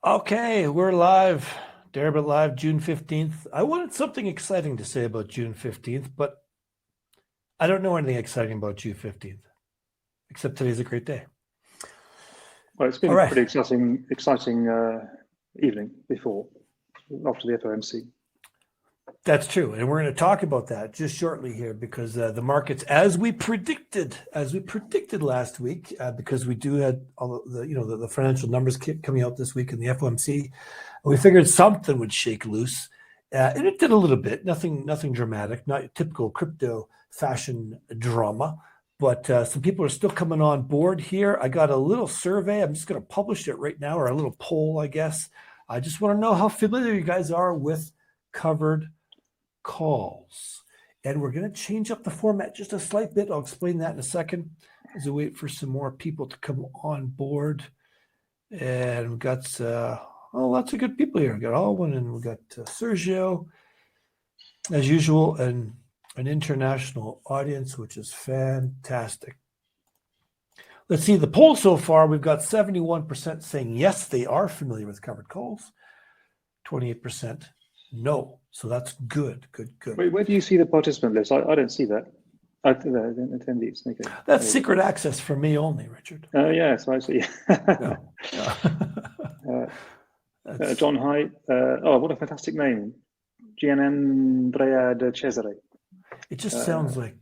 Okay, we're live. Darebit Live, June 15th. I wanted something exciting to say about June 15th, but I don't know anything exciting about June 15th, except today's a great day. Well, it's been All a right. pretty exciting evening after the FOMC. That's true, and we're going to talk about that just shortly here because the markets, as we predicted last week, because we do had all the financial numbers coming out this week in the FOMC, we figured something would shake loose, and it did a little bit. Nothing dramatic, not typical crypto fashion drama, but some people are still coming on board here. I got a little survey. I'm just going to publish it right now, or a little poll, I guess. I just want to know how familiar you guys are with covered calls, and we're going to change up the format just a slight bit. I'll explain that in a second as we wait for some more people to come on board. And we've got lots of good people here. We got Alwyn, and we got Sergio as usual, and an international audience, which is fantastic. Let's see the poll so far. We've got 71% saying yes, they are familiar with covered calls, 28% no. So that's good. Wait, where do you see the participant list? I don't see that. The attendees. Okay. That's secret access for me only, Richard. Yes, I see. John High. What a fantastic name. Gianandrea de Cesare. It just sounds like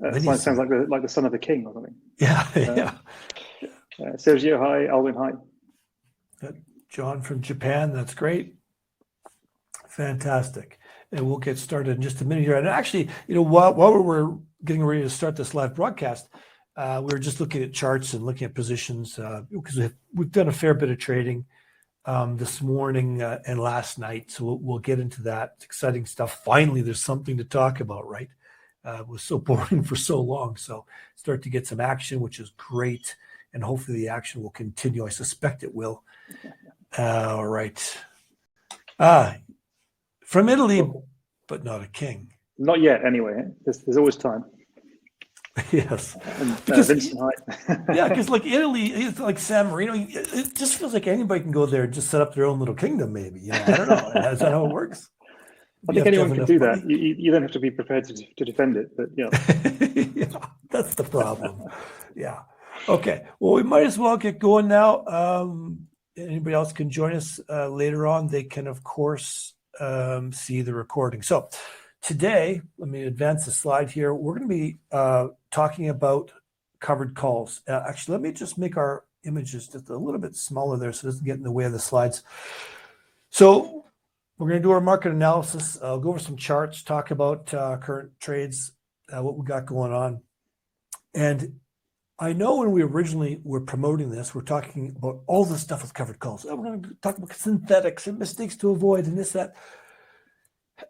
sounds like the son of a king or something. Yeah. Sergio High, Alwyn High. John from Japan, that's great. Fantastic. And we'll get started in just a minute here. And actually, while we're getting ready to start this live broadcast, we were just looking at charts and looking at positions because we've done a fair bit of trading this morning and last night. So we'll get into that. It's exciting stuff. Finally, there's something to talk about, right? It was so boring for so long. So start to get some action, which is great. And hopefully the action will continue. I suspect it will. All right. From Italy, but not a king. Not yet, anyway. There's always time. Yes. And, Vincent High. Yeah, because like Italy, it's like San Marino. It just feels like anybody can go there and just set up their own little kingdom, maybe. I don't know. Is that how it works? I think anyone can do that. You don't have to be prepared to defend it, but yeah, that's the problem. Yeah. Okay. Well, we might as well get going now. Anybody else can join us later on. They can, of course, see the recording. So today, let me advance the slide here. We're going to be talking about covered calls. Actually, let me just make our images just a little bit smaller there so it doesn't get in the way of the slides. So we're going to do our market analysis. I'll go over some charts, talk about current trades, what we got going on. And I know when we originally were promoting this, we're talking about all the stuff with covered calls. We're going to talk about synthetics and mistakes to avoid and this, that.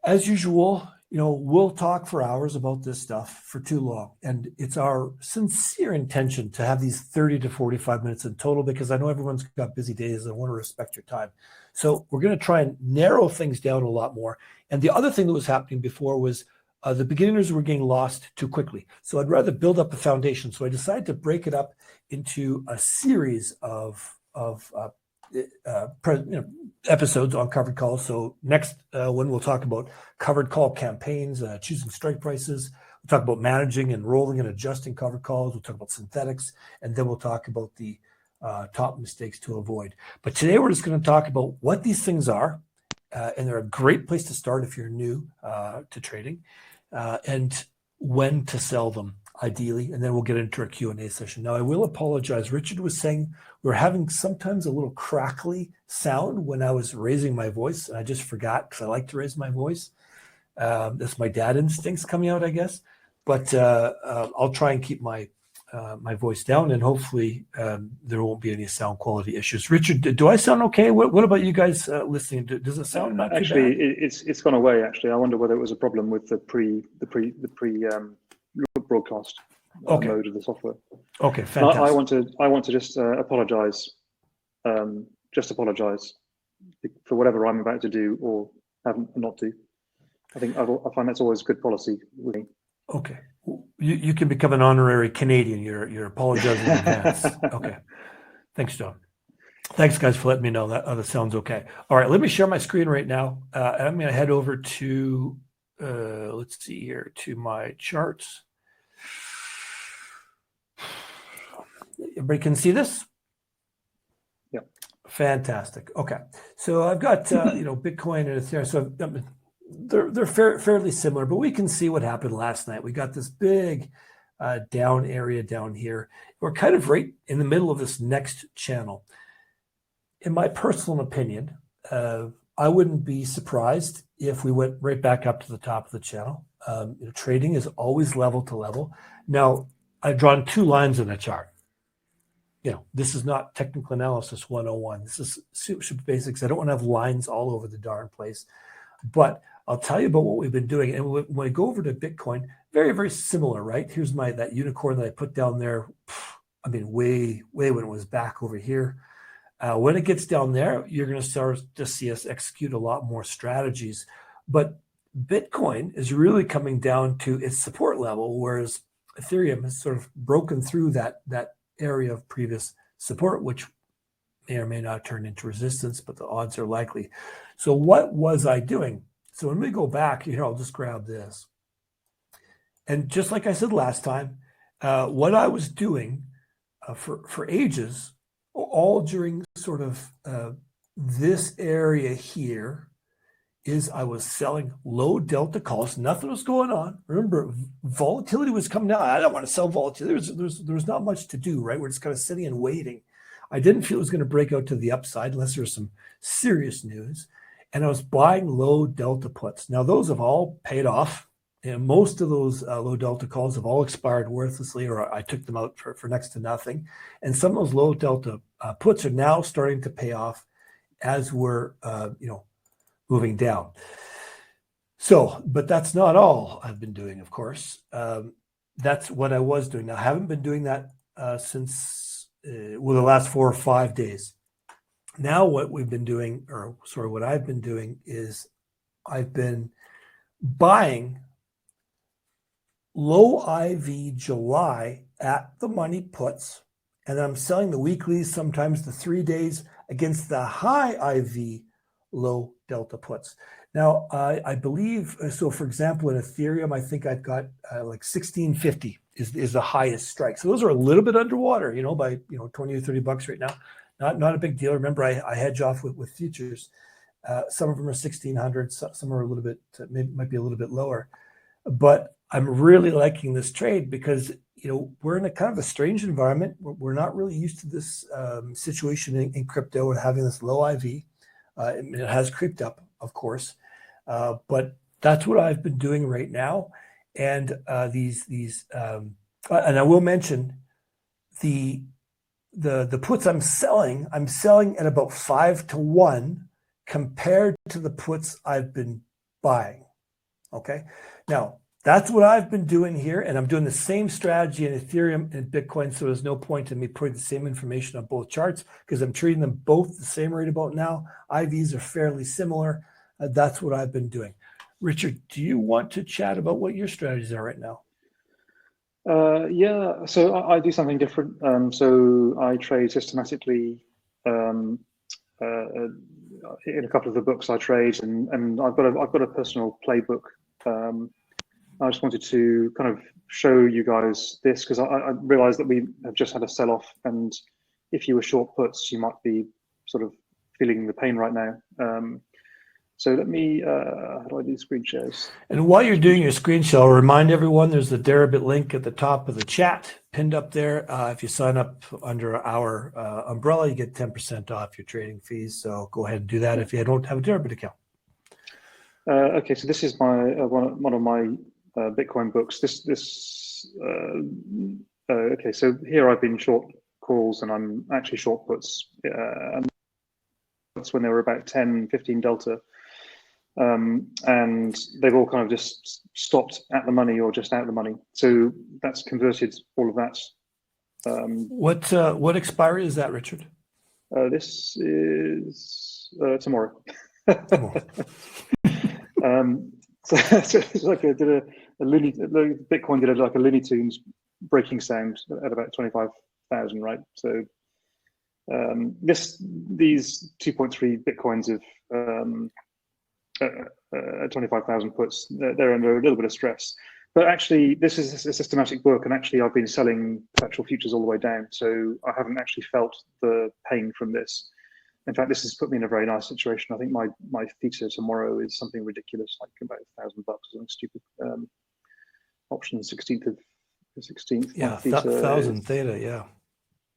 As usual, we'll talk for hours about this stuff for too long. And it's our sincere intention to have these 30 to 45 minutes in total because I know everyone's got busy days and I want to respect your time. So we're going to try and narrow things down a lot more. And the other thing that was happening before was the beginners were getting lost too quickly. So I'd rather build up a foundation. So I decided to break it up into a series of episodes on covered calls. So next one, we'll talk about covered call campaigns, choosing strike prices. We'll talk about managing and rolling and adjusting covered calls. We'll talk about synthetics. And then we'll talk about the top mistakes to avoid. But today we're just going to talk about what these things are. And they're a great place to start if you're new to trading. And when to sell them, ideally, and then we'll get into our Q&A session. Now, I will apologize. Richard was saying we're having sometimes a little crackly sound when I was raising my voice, and I just forgot because I like to raise my voice. That's my dad instincts coming out, I guess. But I'll try and keep my voice down, and hopefully there won't be any sound quality issues. Richard, do I sound okay? What about you guys listening? Does it sound not actually too bad? It's gone away? Actually, I wonder whether it was a problem with the pre broadcast mode of the software. Okay, fantastic. I want to just apologize. Just apologize for whatever I'm about to do or not do. I find that's always good policy with me. Okay. You can become an honorary Canadian. You're apologizing in advance. Okay. Thanks, John. Thanks, guys, for letting me know that. That sounds okay. All right, let me share my screen right now. And I'm going to head over to, let's see here, to my charts. Everybody can see this? Yeah. Fantastic. Okay. So I've got, Bitcoin and Ethereum. So they're fairly similar, but we can see what happened last night. We got this big down area down here. We're kind of right in the middle of this next channel. In my personal opinion, I wouldn't be surprised if we went right back up to the top of the channel. Trading is always level to level. Now, I've drawn two lines in the chart. This is not technical analysis 101. This is super basics. I don't want to have lines all over the darn place. But I'll tell you about what we've been doing. And when I go over to Bitcoin, very, very similar, right? Here's that unicorn that I put down there. I mean, way when it was back over here. When it gets down there, you're going to start to see us execute a lot more strategies. But Bitcoin is really coming down to its support level, whereas Ethereum has sort of broken through that area of previous support, which may or may not turn into resistance, but the odds are likely. So what was I doing? So when we go back here, I'll just grab this. And just like I said last time, what I was doing for ages, all during sort of this area here, is I was selling low delta calls. Nothing was going on. Remember, volatility was coming down. I don't want to sell volatility. There's not much to do, right? We're just kind of sitting and waiting. I didn't feel it was going to break out to the upside unless there was some serious news. And I was buying low delta puts. Now, those have all paid off. And most of those low delta calls have all expired worthlessly, or I took them out for next to nothing. And some of those low delta puts are now starting to pay off as we're, moving down. So, but that's not all I've been doing, of course. That's what I was doing. Now, I haven't been doing that since the last 4 or 5 days. Now, what we've been doing, what I've been doing is I've been buying low IV July at the money puts, and I'm selling the weeklies, sometimes the 3 days, against the high IV low delta puts. Now, I believe, so for example, in Ethereum, I think I've got like 1650 is the highest strike. So those are a little bit underwater, by 20 or 30 bucks right now. Not a big deal. Remember, I hedge off with futures. Some of them are 1600, some are a little bit, might be a little bit lower. But I'm really liking this trade because we're in a kind of a strange environment. We're not really used to this situation in crypto. We're having this low IV. It has creeped up, of course, but that's what I've been doing right now. And and I will mention the puts I'm selling at about 5 to 1 compared to the puts I've been buying. Okay, now that's what I've been doing here, and I'm doing the same strategy in Ethereum and Bitcoin, so there's no point in me putting the same information on both charts because I'm treating them both the same right about now. IVs are fairly similar. That's what I've been doing. Richard, do you want to chat about what your strategies are right now? Yeah, so I do something different. So I trade systematically in a couple of the books I trade, and I've got a personal playbook. I just wanted to kind of show you guys this because I realized that we have just had a sell-off, and if you were short puts, you might be sort of feeling the pain right now. So let me, how do I do screen shares? And while you're doing your screen share, I'll remind everyone there's the Deribit link at the top of the chat pinned up there. If you sign up under our umbrella, you get 10% off your trading fees. So go ahead and do that if you don't have a Deribit account. Okay, so this is my one of my Bitcoin books. Okay, so here I've been short calls and I'm actually short puts. And that's when they were about 10, 15 delta. And they've all kind of just stopped at the money or just out of the money. So that's converted all of that. What expiry is that, Richard? This is tomorrow. So it's like I did a Bitcoin did like a Looney Tunes breaking sound at about 25,000, right? So These 2.3 bitcoins of 25,000 puts, they're under a little bit of stress. But actually, this is a systematic book, and actually, I've been selling perpetual futures all the way down, so I haven't actually felt the pain from this. In fact, this has put me in a very nice situation. I think my theta tomorrow is something ridiculous, like about $1,000, something stupid. Option 16th of the 16th. Yeah, 1,000 theta. Yeah.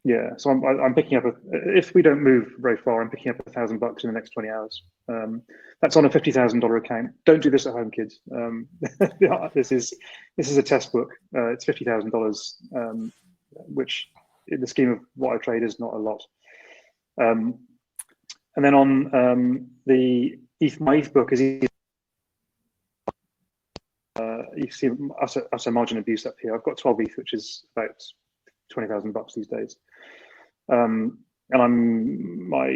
Yeah, so I'm picking up if we don't move very far, I'm picking up $1,000 in the next 20 hours. That's on a $50,000 account. Don't do this at home, kids. This is a test book. It's $50,000, which in the scheme of what I trade is not a lot. And then on the my ETH book is you see us a margin abuse up here. I've got 12 ETH, which is about $20,000 these days. And my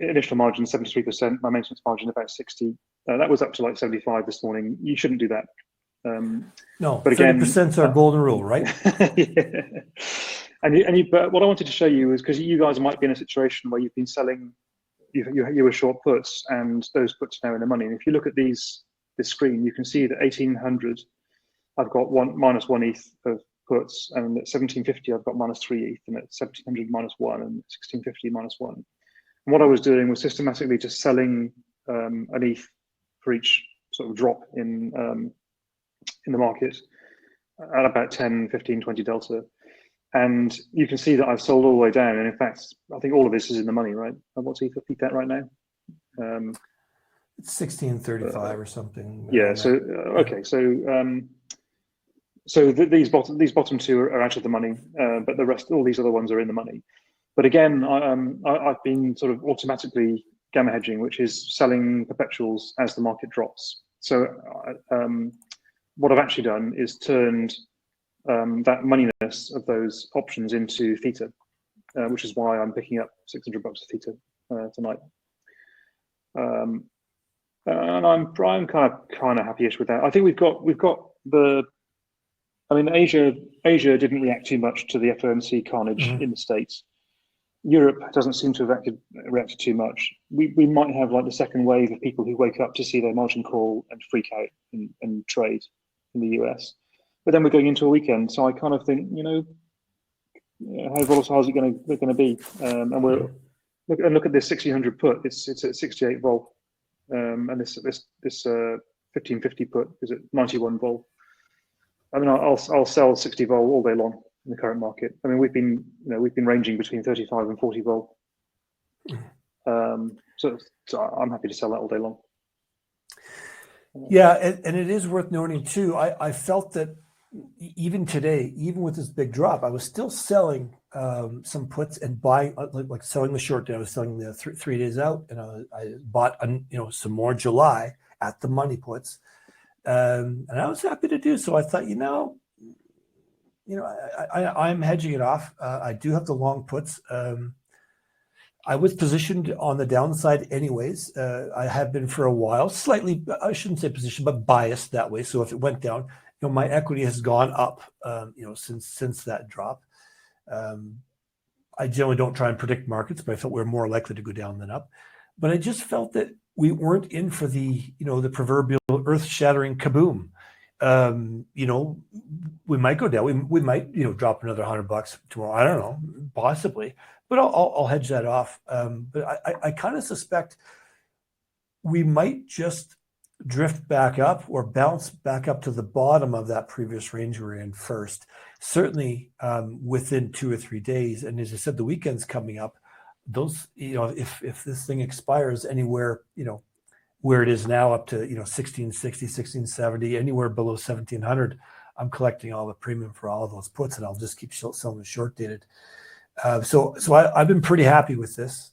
initial margin 73%, my maintenance margin about 60. That was up to like 75 this morning. You shouldn't do that. No, but again, 30% is our golden rule, right? Yeah. But what I wanted to show you is because you guys might be in a situation where you've been selling, you were short puts, and those puts are now in the money. And if you look at this screen, you can see that 1800, I've got minus one ETH of puts, and at 1750 I've got minus 3 ETH, and at 1700 minus 1, and 1650 minus 1. And what I was doing was systematically just selling an ETH for each sort of drop in the market at about 10, 15, 20 delta. And you can see that I've sold all the way down, and in fact I think all of this is in the money, right? What's ETH at right now? It's 1635 or something. Yeah, so okay, so these bottom two are out of the money, but the rest, all these other ones are in the money. But again, I've been sort of automatically gamma hedging, which is selling perpetuals as the market drops. So what I've actually done is turned that moneyness of those options into theta, which is why I'm picking up $600 of theta tonight. And I'm kind of happy-ish with that. I think we've got the. I mean, Asia didn't react too much to the FOMC carnage in the States. Europe doesn't seem to have reacted too much. We might have like the second wave of people who wake up to see their margin call and freak out and trade in the US. But then we're going into a weekend, so I kind of think, how volatile is it going to be? And look at this 1600 put. It's at 68 vol, and this 1550 put is at 91 vol. I mean, I'll sell 60 vol all day long in the current market. I mean, we've been ranging between 35 and 40 vol. So I'm happy to sell that all day long. Yeah, and it is worth noting too. I felt that even today, even with this big drop, I was still selling some puts and buying, like selling the short day. I was selling the 3 days out, and I bought some more July at the money puts. And I was happy to do so. I thought, I'm hedging it off. I do have the long puts. I was positioned on the downside anyways. I have been for a while, slightly, I shouldn't say positioned, but biased that way. So if it went down, my equity has gone up, since that drop. I generally don't try and predict markets, but I felt we were more likely to go down than up. But I just felt that we weren't in for the proverbial earth-shattering kaboom. We might go down. We might, drop another $100 tomorrow. I don't know, possibly. But I'll hedge that off. But I kind of suspect we might just drift back up or bounce back up to the bottom of that previous range we were in first. Certainly within 2 or 3 days. And as I said, the weekend's coming up. Those, if this thing expires anywhere, where it is now up to, 1660, 1670, anywhere below 1700, I'm collecting all the premium for all of those puts, and I'll just keep selling the short dated. So I've been pretty happy with this.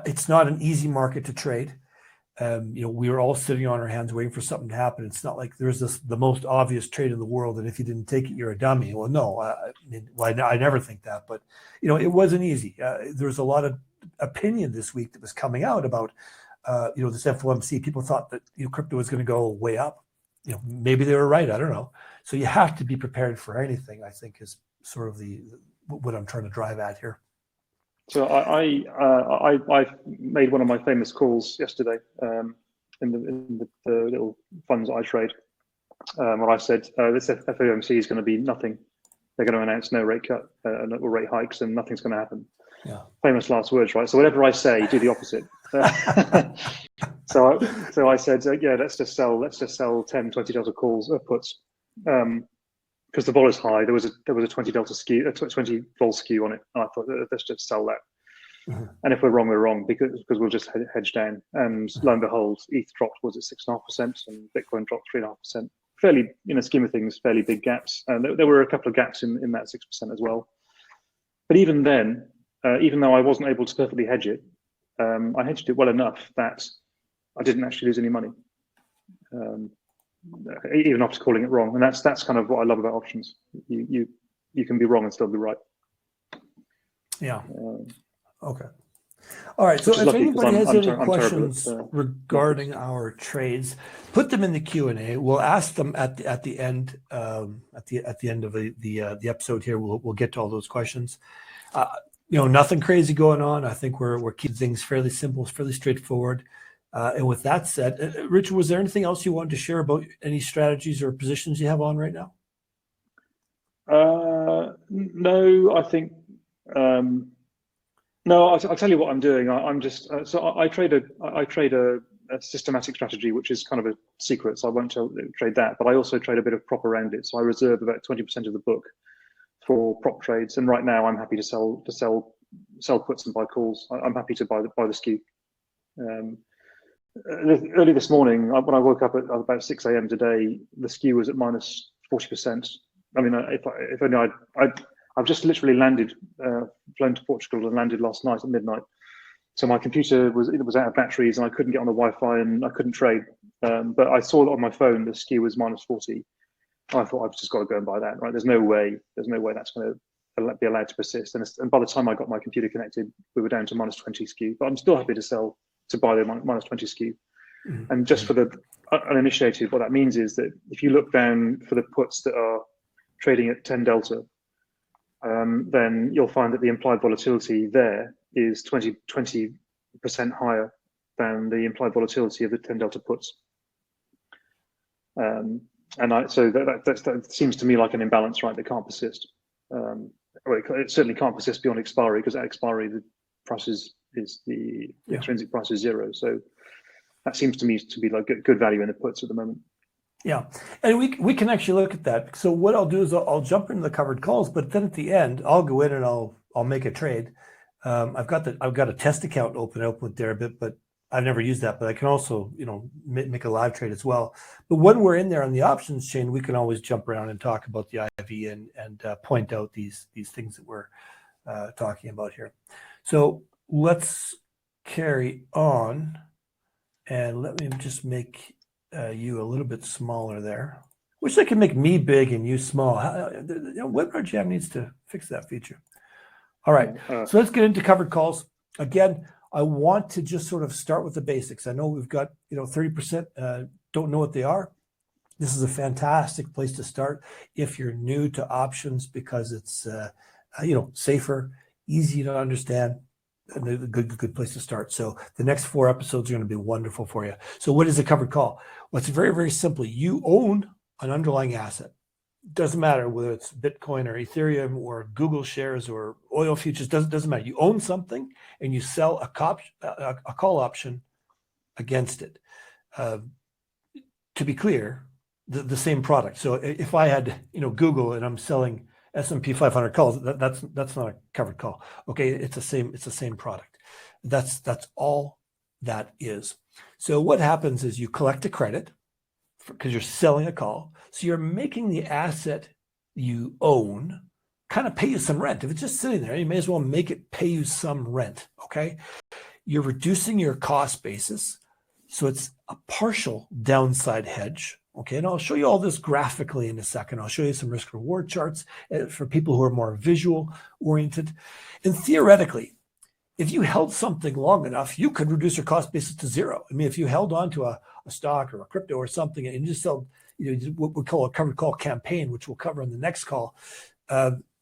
It's not an easy market to trade. We were all sitting on our hands waiting for something to happen. It's not like there's the most obvious trade in the world, and if you didn't take it, you're a dummy. Well, no, I never think that, but it wasn't easy. There was a lot of opinion this week that was coming out about this FOMC. People thought that crypto was going to go way up. Maybe they were right. I don't know. So you have to be prepared for anything, I think, is sort of what I'm trying to drive at here. So I made one of my famous calls yesterday in the little funds that I trade, where I said this FOMC is going to be nothing. They're going to announce no rate cut or rate hikes, and nothing's going to happen. Yeah. Famous last words, right? So whatever I say, do the opposite. So I said, yeah, let's just sell 10, 20 delta calls puts, because the vol is high. There was a 20 delta skew, a 20 vol skew on it, and I thought, let's just sell that. Mm-hmm. And if we're wrong because we'll just hedge down. And lo and behold, ETH dropped, was it 6.5%, and Bitcoin dropped 3.5%. Fairly, in the scheme of things, fairly big gaps. And there were a couple of gaps in that 6% as well. But even then, even though I wasn't able to perfectly hedge it, I hedged it well enough that I didn't actually lose any money, even after calling it wrong. And that's kind of what I love about options. You can be wrong and still be right. Yeah. Okay. All right. So if anybody has any questions regarding our trades, put them in the Q&A. We'll ask them at the end at the end of the episode here. We'll get to all those questions. Nothing crazy going on. I think we're keeping things fairly simple, fairly straightforward. And with that said, Richard, was there anything else you wanted to share about any strategies or positions you have on right now? No, I think. No, I'll tell you what I'm doing. I'm just I trade a systematic strategy, which is kind of a secret, so I won't trade that. But I also trade a bit of prop around it. So I reserve about 20% of the book for prop trades. And right now, I'm happy to sell puts and buy calls. I'm happy to buy the skew. Early this morning, when I woke up at about 6 a.m. today, the skew was at minus 40%. I mean, if only I've just literally landed, flown to Portugal and landed last night at midnight. So my computer was out of batteries and I couldn't get on the Wi-Fi and I couldn't trade. But I saw on my phone the skew was minus 40. I thought I've just got to go and buy that. Right? There's no way that's going to be allowed to persist. And by the time I got my computer connected, we were down to minus 20 skew. But I'm still happy to buy the minus 20 skew. Mm-hmm. And just for the uninitiated, what that means is that if you look down for the puts that are trading at 10 delta, then you'll find that the implied volatility there is 20% higher than the implied volatility of the 10 delta puts. So that seems to me like an imbalance, right? That can't persist. It certainly can't persist beyond expiry, because at expiry the price the intrinsic price is zero. So that seems to me to be like good value in the puts at the moment. Yeah, and we can actually look at that. So what I'll do is I'll jump into the covered calls, but then at the end I'll go in and I'll make a trade. I've got a test account open with Deribit, but I've never used that. But I can also make a live trade as well. But when we're in there on the options chain, we can always jump around and talk about the IV and point out these things that we're talking about here. So let's carry on, and let me just make you a little bit smaller there. Wish they could make me big and you small. Webinar Jam needs to fix that feature. All right, so let's get into covered calls. Again, I want to just sort of start with the basics. I know we've got 30% don't know what they are. This is a fantastic place to start if you're new to options, because it's safer, easy to understand, and a good place to start. So the next 4 episodes are going to be wonderful for you. So what is a covered call? Well, it's very, very simply, you own an underlying asset. Doesn't matter whether it's Bitcoin or Ethereum or Google shares or oil futures, doesn't matter. You own something and you sell a call option against it. To be clear, the same product. So if I had Google and I'm selling S&P 500 calls, that's not a covered call. Okay, it's the same product. That's all that is. So what happens is you collect a credit because you're selling a call. So you're making the asset you own kind of pay you some rent. If it's just sitting there, you may as well make it pay you some rent. Okay, you're reducing your cost basis, so it's a partial downside hedge. Okay, and I'll show you all this graphically in a second. I'll show you some risk reward charts for people who are more visual oriented. And theoretically, if you held something long enough, you could reduce your cost basis to zero. I mean, if you held on to a stock or a crypto or something and you just sell, what we call a covered call campaign, which we'll cover in the next call,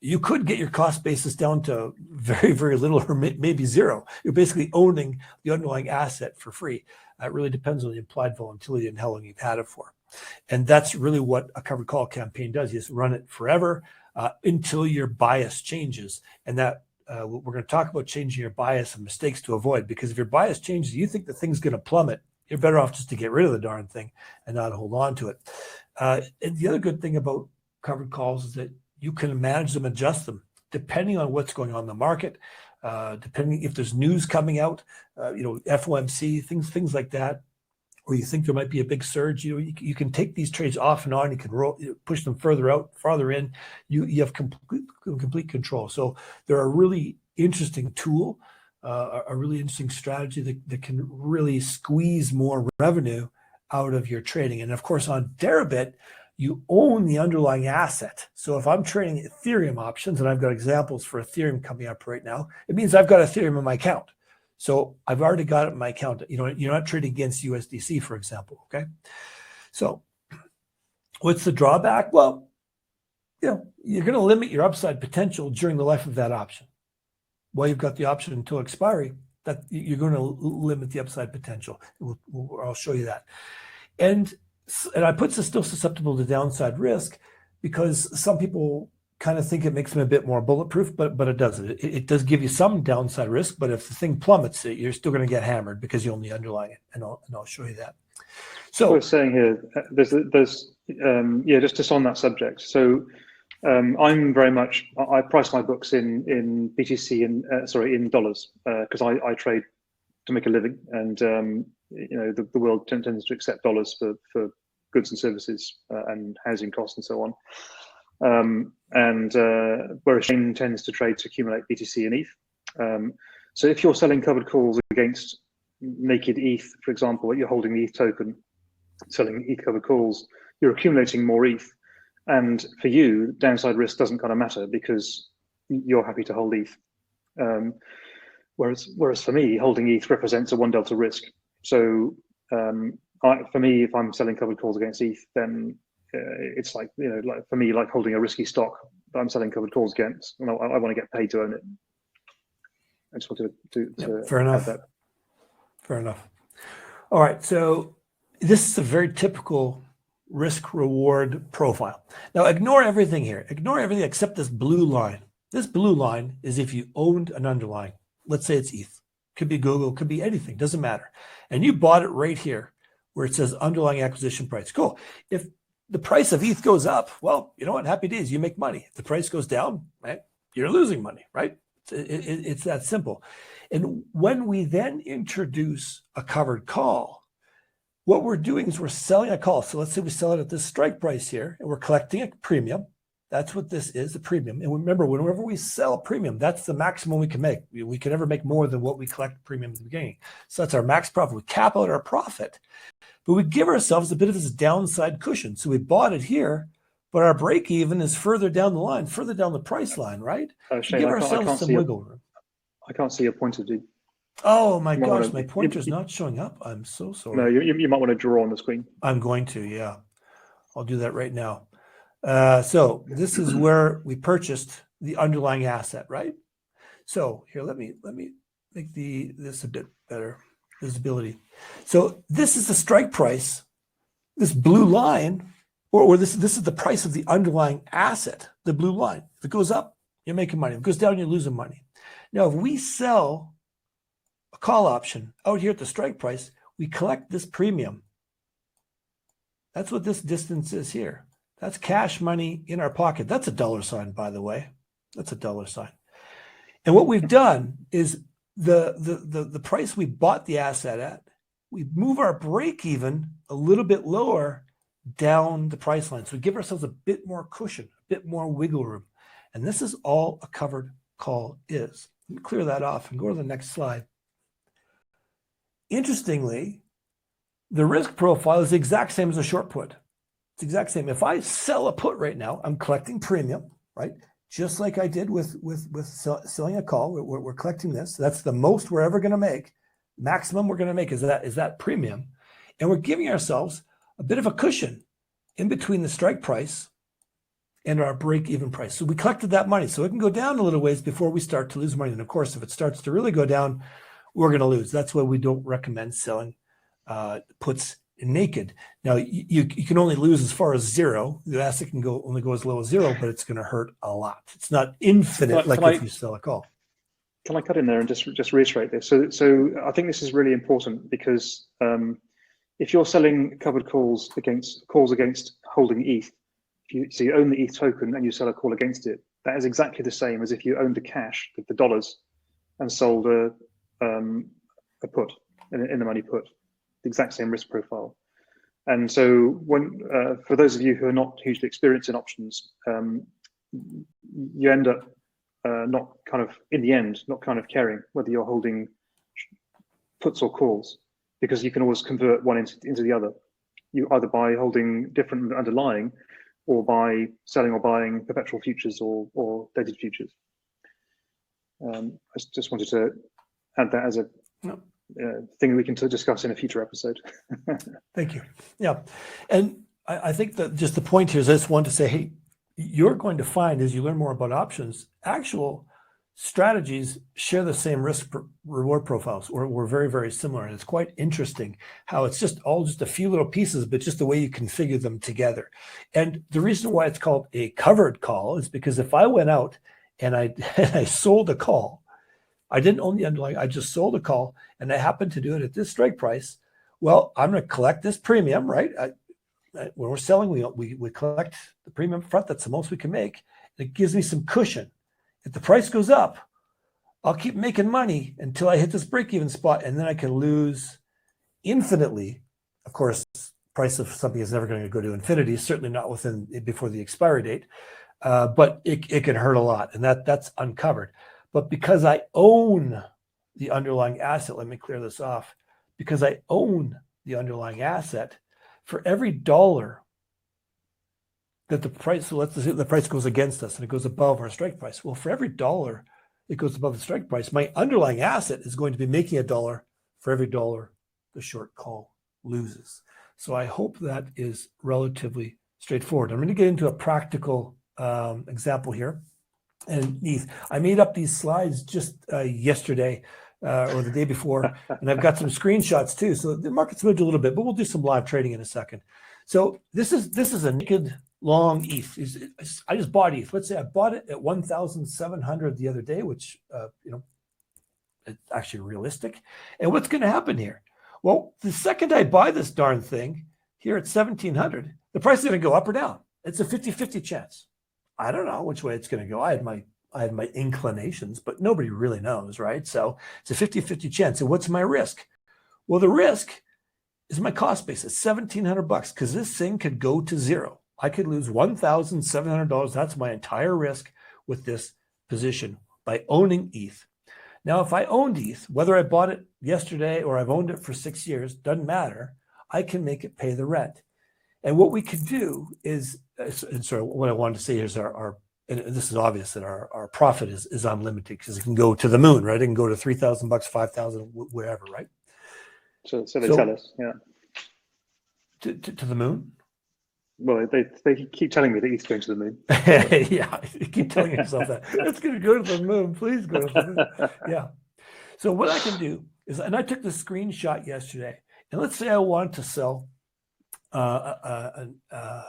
you could get your cost basis down to very, very little or maybe zero. You're basically owning the underlying asset for free. It really depends on the implied volatility and how long you've had it for. And that's really what a covered call campaign does. You just run it forever until your bias changes. And that we're going to talk about changing your bias and mistakes to avoid, because if your bias changes, you think the thing's going to plummet, you're better off just to get rid of the darn thing and not hold on to it. And the other good thing about covered calls is that you can manage them, adjust them, depending on what's going on in the market, depending if there's news coming out, FOMC, things like that, or you think there might be a big surge. You can take these trades off and on. You can push them further out, farther in. You have complete control. So they're a really interesting tool, a really interesting strategy that can really squeeze more revenue out of your trading. And of course, on Deribit, you own the underlying asset. So if I'm trading Ethereum options, and I've got examples for Ethereum coming up right now, it means I've got Ethereum in my account. So I've already got it in my account. You're not trading against USDC, for example. Okay. So what's the drawback? Well, you're going to limit your upside potential during the life of that option. While you've got the option until expiry, that you're going to limit the upside potential. I'll show you that. And I put this still susceptible to downside risk because some people kind of think it makes them a bit more bulletproof, but it doesn't. It does give you some downside risk, but if the thing plummets, you're still going to get hammered because you own the underlying it, and I'll show you that. So what we're saying here, just on that subject. So I'm very much, I price my books in BTC and in dollars because I trade to make a living, and the world tends to accept dollars for goods and services and housing costs and so on. Whereas Shane tends to trade to accumulate BTC and ETH. So if you're selling covered calls against naked ETH, for example, you're holding the ETH token, selling ETH covered calls, you're accumulating more ETH. And for you, downside risk doesn't kind of matter because you're happy to hold ETH. Whereas for me, holding ETH represents a 1 delta risk. So for me, if I'm selling covered calls against ETH, then it's like for me, like holding a risky stock that I'm selling covered calls against, and I want to get paid to own it. I just wanted to fair enough. That. Fair enough. All right, so this is a very typical risk reward profile. Now ignore everything here. Ignore everything except this blue line. This blue line is if you owned an underlying. Let's say it's ETH. Could be Google, could be anything, doesn't matter. And you bought it right here where it says underlying acquisition price. Cool. If the price of ETH goes up, well, you know what? Happy days, you make money. If the price goes down, right, you're losing money, right? It's that simple. And when we then introduce a covered call, what we're doing is we're selling a call. So let's say we sell it at this strike price here, and we're collecting a premium. That's what this is, the premium. And remember, whenever we sell a premium, that's the maximum we can make. We can never make more than what we collect premium at the beginning. So that's our max profit. We cap out our profit. But we give ourselves a bit of this downside cushion. So we bought it here, but our break even is further down the line, further down the price line, right? Shane, give ourselves some wiggle room. I can't see your pointer, dude. Oh my gosh, my pointer's not showing up. I'm so sorry. No, you might want to draw on the screen. I'm going to, yeah. I'll do that right now. So this is where we purchased the underlying asset, right? So here, let me make this a bit better visibility. So this is the strike price. This blue line, or this is the price of the underlying asset, the blue line. If it goes up, you're making money. If it goes down, you're losing money. Now, if we sell a call option out here at the strike price, we collect this premium. That's what this distance is here. That's cash money in our pocket. That's a dollar sign, by the way. That's a dollar sign. And what we've done is the price we bought the asset at, we move our break even a little bit lower down the price line. So we give ourselves a bit more cushion, a bit more wiggle room. And this is all a covered call is. Let me clear that off and go to the next slide. Interestingly, the risk profile is the exact same as a short put. It's the exact same. If I sell a put right now, I'm collecting premium, right? Just like I did with selling a call. We're collecting this. That's the most we're ever going to make. Maximum we're going to make is that premium. And we're giving ourselves a bit of a cushion in between the strike price and our break-even price. So we collected that money. So it can go down a little ways before we start to lose money. And of course, if it starts to really go down, we're going to lose. That's why we don't recommend selling puts naked. Now, you can only lose as far as zero. The asset can only go as low as zero, but it's going to hurt a lot. It's not infinite if you sell a call. Can I cut in there and just reiterate this? So I think this is really important because if you're selling covered calls against holding ETH, so you own the ETH token and you sell a call against it, that is exactly the same as if you owned the cash, the dollars, and sold a put, in the money put, the exact same risk profile. And so when for those of you who are not hugely experienced in options, you end up not caring whether you're holding puts or calls, because you can always convert one into the other. You either by holding different underlying, or by selling or buying perpetual futures or dated futures. I just wanted to add that as a thing we can discuss in a future episode. Thank you. Yeah, and I think that just the point here is I just want to say, hey, you're going to find as you learn more about options, actual strategies share the same risk reward profiles, or we're very, very similar. And it's quite interesting how it's just a few little pieces, but just the way you configure them together. And the reason why it's called a covered call is because if I went out and I sold a call, I didn't own the underlying, I just sold a call, and I happened to do it at this strike price. Well, I'm going to collect this premium, right? When we're selling, we collect the premium front. That's the most we can make. It gives me some cushion. If the price goes up, I'll keep making money until I hit this break-even spot, and then I can lose infinitely. Of course, price of something is never going to go to infinity, certainly not before the expiry date, but it can hurt a lot, and that's uncovered. But because I own the underlying asset, let me clear this off. Because I own the underlying asset, for every dollar that the price, so let's say the price goes against us and it goes above our strike price. Well, for every dollar it goes above the strike price, my underlying asset is going to be making $1 for every dollar the short call loses. So I hope that is relatively straightforward. I'm going to get into a practical example here. And ETH, I made up these slides just yesterday or the day before, and I've got some screenshots too. So the market's moved a little bit, but we'll do some live trading in a second. So this is a naked long ETH. I just bought ETH. Let's say I bought it at 1,700 the other day, which it's actually realistic. And what's going to happen here? Well, the second I buy this darn thing here at 1,700, the price is going to go up or down. It's a 50-50 chance. I don't know which way it's going to go. I had my inclinations, but nobody really knows, right? So it's a 50-50 chance. And what's my risk? Well, the risk is my cost base. It's $1,700 because this thing could go to zero. I could lose $1,700. That's my entire risk with this position by owning ETH. Now, if I owned ETH, whether I bought it yesterday or I've owned it for 6 years, doesn't matter. I can make it pay the rent. And what we could do is, and so what I wanted to say is and this is obvious that our profit is unlimited because it can go to the moon, right? It can go to $3,000, $5,000, wherever, right? So they tell us, yeah. To the moon? Well, they keep telling me that ETH's going to the moon. Yeah, you keep telling yourself that. It's going to go to the moon. Please go to the moon. Yeah. So what I can do is, and I took the screenshot yesterday, and let's say I wanted to sell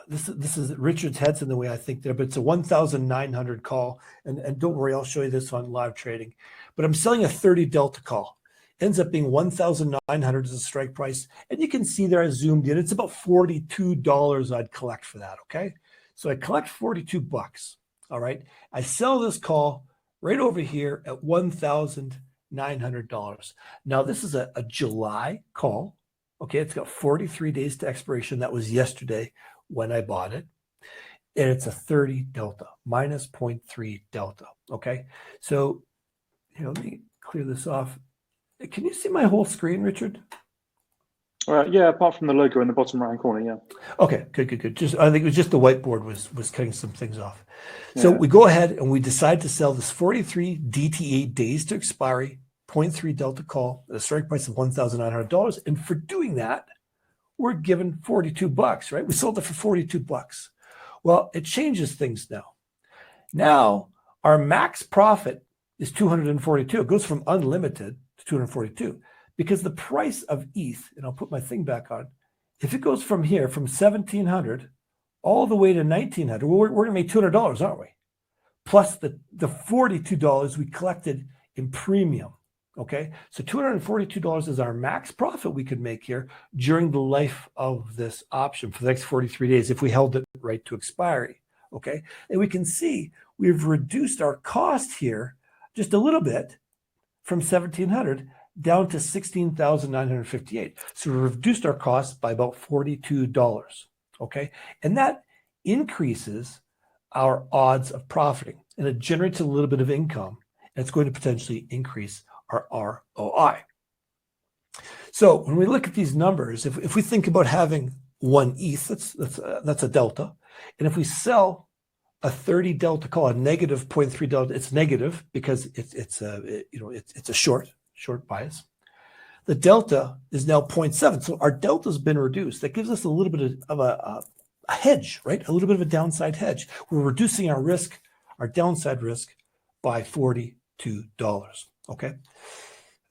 this is Richard's heads in the way I think there, but it's a 1,900 call. And don't worry, I'll show you this on live trading. But I'm selling a 30 delta call. Ends up being 1,900 as a strike price. And you can see there I zoomed in. It's about $42 I'd collect for that, okay? So I collect $42, all right? I sell this call right over here at $1,900. Now, this is a July call. Okay, it's got 43 days to expiration. That was yesterday when I bought it. And it's a 30 delta, minus 0.3 delta. Okay, so let me clear this off. Can you see my whole screen, Richard? Yeah, apart from the logo in the bottom right-hand corner, yeah. Okay, good. I think it was just the whiteboard was cutting some things off. So we go ahead and we decide to sell this 43 DTA days to expiry, 0.3 delta call at a strike price of $1,900. And for doing that, we're given $42, right? We sold it for $42. Well, it changes things now. Now our max profit is 242. It goes from unlimited to 242 because the price of ETH, and I'll put my thing back on, if it goes from here, from 1,700 all the way to 1,900, well, we're going to make $200, aren't we? Plus the $42 we collected in premium. Okay, so $242 is our max profit we could make here during the life of this option for the next 43 days if we held it right to expiry. Okay, and we can see we've reduced our cost here just a little bit from 1,700 down to 16,958. So we reduced our cost by about $42. Okay, and that increases our odds of profiting, and it generates a little bit of income, and it's going to potentially increase our ROI. So when we look at these numbers, if we think about having one ETH, that's a delta, and if we sell a 30 delta call, a negative 0.3 delta, it's negative because it's a short bias. The delta is now 0.7, so our delta has been reduced. That gives us a little bit of a hedge, right? A little bit of a downside hedge. We're reducing our risk, our downside risk, by $42. Okay.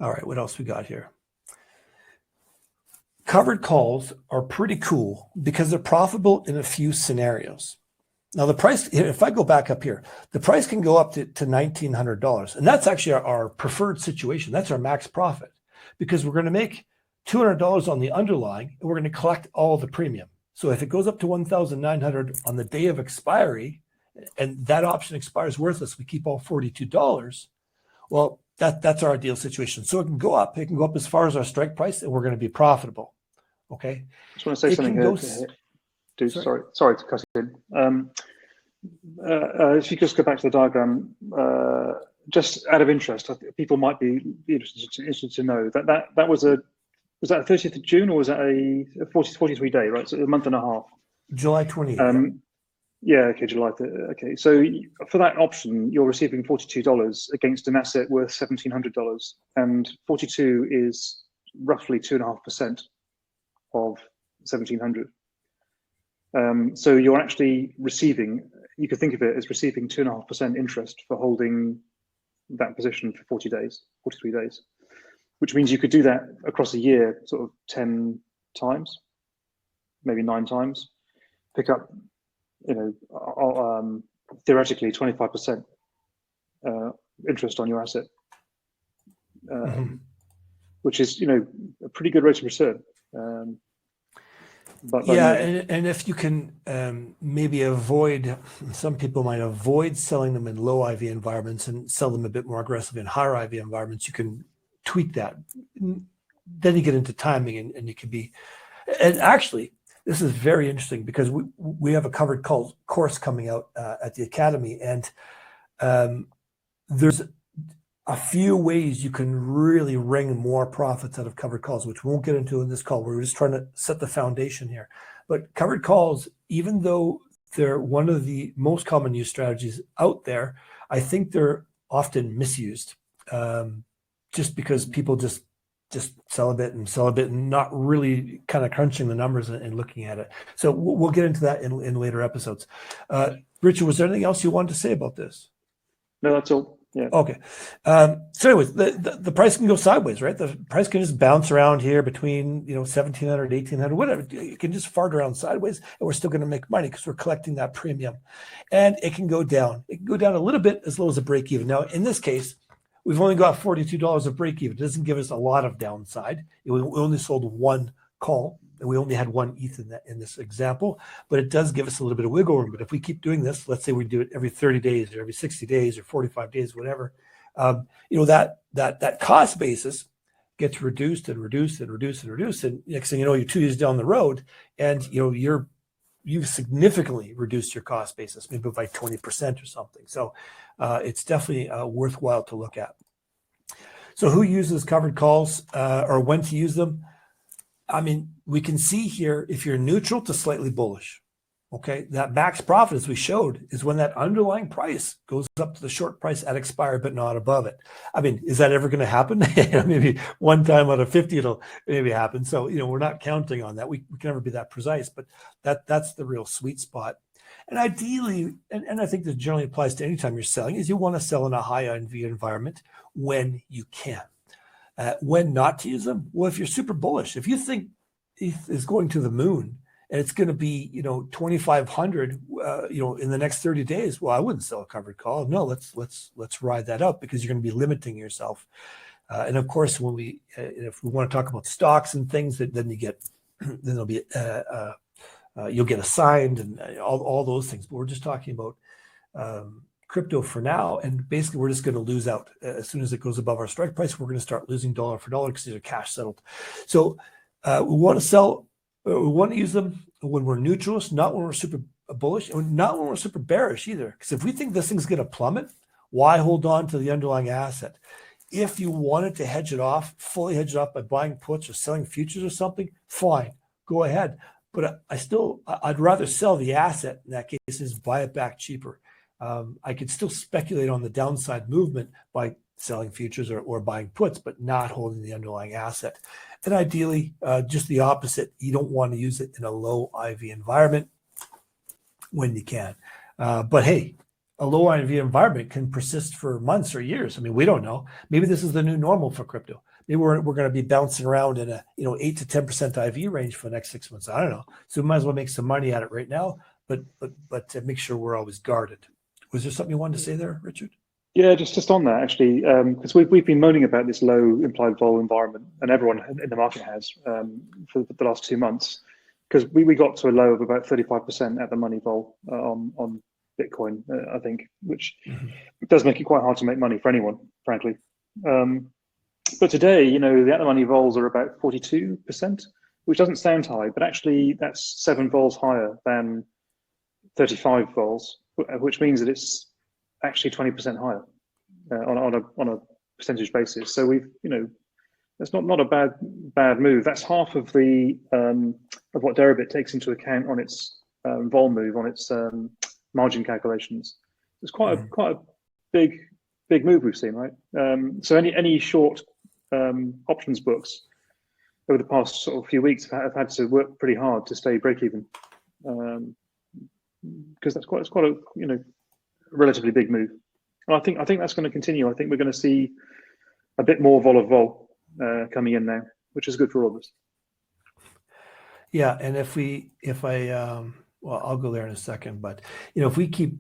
All right. What else we got here? Covered calls are pretty cool because they're profitable in a few scenarios. Now the price, if I go back up here, the price can go up to $1,900. And that's actually our preferred situation. That's our max profit because we're going to make $200 on the underlying and we're going to collect all the premium. So if it goes up to 1,900 on the day of expiry and that option expires worthless, we keep all $42. Well, that's our ideal situation. So it can go up. It can go up as far as our strike price, and we're going to be profitable. Okay. I just want to say something here. Dude, sorry to cut it in. If you just go back to the diagram, just out of interest, people might be interested to know that was that 30th of June or was that a 43 day, right? So a month and a half. July 28th. Yeah, okay, July. Okay, so for that option, you're receiving $42 against an asset worth $1,700, and 42 is roughly 2.5% of 1,700. So you're actually receiving. You could think of it as receiving 2.5% interest for holding that position for 43 days, which means you could do that across a year, sort of 10 times, maybe 9 times, pick up. Theoretically 25% interest on your asset, which is a pretty good rate of return. And if you can maybe avoid, some people might avoid selling them in low IV environments and sell them a bit more aggressive in higher IV environments, you can tweak that. Then you get into timing and you can be, and actually, this is very interesting because we have a covered call course coming out at the Academy, and there's a few ways you can really wring more profits out of covered calls, which we won't get into in this call. We're just trying to set the foundation here. But covered calls, even though they're one of the most common used strategies out there, I think they're often misused just because people just sell a bit and not really kind of crunching the numbers and looking at it. So we'll get into that in later episodes. Richard, was there anything else you wanted to say about this? No, that's all. Yeah. Okay. So anyways, the price can go sideways, right? The price can just bounce around here between 1,700, 1,800, whatever. It can just fart around sideways, and we're still going to make money because we're collecting that premium. And it can go down. It can go down a little bit as low as a break even. Now, in this case, we've only got $42 of break even. It doesn't give us a lot of downside. We only sold one call, and we only had one ETH in this example, but it does give us a little bit of wiggle room. But if we keep doing this, let's say we do it every 30 days or every 60 days or 45 days, whatever, that cost basis gets reduced and reduced and reduced and reduced. And next thing you know, you're 2 years down the road, and you've significantly reduced your cost basis, maybe by 20% or something. So it's definitely worthwhile to look at. So who uses covered calls or when to use them? I mean, we can see here if you're neutral to slightly bullish, okay, that max profit, as we showed, is when that underlying price goes up to the short price at expiry, but not above it. I mean, is that ever going to happen? Maybe one time out of 50, it'll maybe happen. So, we're not counting on that. We can never be that precise, but that's the real sweet spot. And ideally, and I think this generally applies to any time you're selling, is you want to sell in a high NV environment when you can. When not to use them? Well, if you're super bullish, if you think ETH is going to the moon and it's going to be, 2,500, in the next 30 days, well, I wouldn't sell a covered call. No, let's ride that up, because you're going to be limiting yourself. And of course, when if we want to talk about stocks and things, then you get, then there'll be, you'll get assigned and all those things. But we're just talking about crypto for now, and basically we're just going to lose out as soon as it goes above our strike price. We're going to start losing dollar for dollar because these are cash settled. So we want to sell. We want to use them when we're neutralists, not when we're super bullish, and not when we're super bearish either. Because if we think this thing's going to plummet, why hold on to the underlying asset? If you wanted to hedge it off, fully hedge it off by buying puts or selling futures or something, fine, go ahead. But I'd rather sell the asset in that case is buy it back cheaper. I could still speculate on the downside movement by selling futures or buying puts, but not holding the underlying asset. And ideally, just the opposite. You don't want to use it in a low IV environment when you can. But hey, a low IV environment can persist for months or years. I mean, we don't know. Maybe this is the new normal for crypto. Maybe we're going to be bouncing around in a 8 to 10% IV range for the next 6 months. I don't know. So we might as well make some money at it right now, but to make sure we're always guarded. Was there something you wanted to say there, Richard? Yeah, just on that actually, because we've been moaning about this low implied vol environment, and everyone in the market has for the last 2 months, because we got to a low of about 35% at the money vol on Bitcoin, I think, which does make it quite hard to make money for anyone, frankly. But today, the at the money vols are about 42%, which doesn't sound high, but actually that's 7 vols higher than 35 vols, which means that it's actually 20% higher on a percentage basis. So we've, that's not a bad move. That's half of the of what Deribit takes into account on its vol move, on its margin calculations. It's quite a big move we've seen, right? So any short options books over the past sort of few weeks have had to work pretty hard to stay break even, because it's quite a relatively big move. And I think that's going to continue. I think we're going to see a bit more vol coming in now, which is good for all of us. Yeah, and I'll go there in a second, but if we keep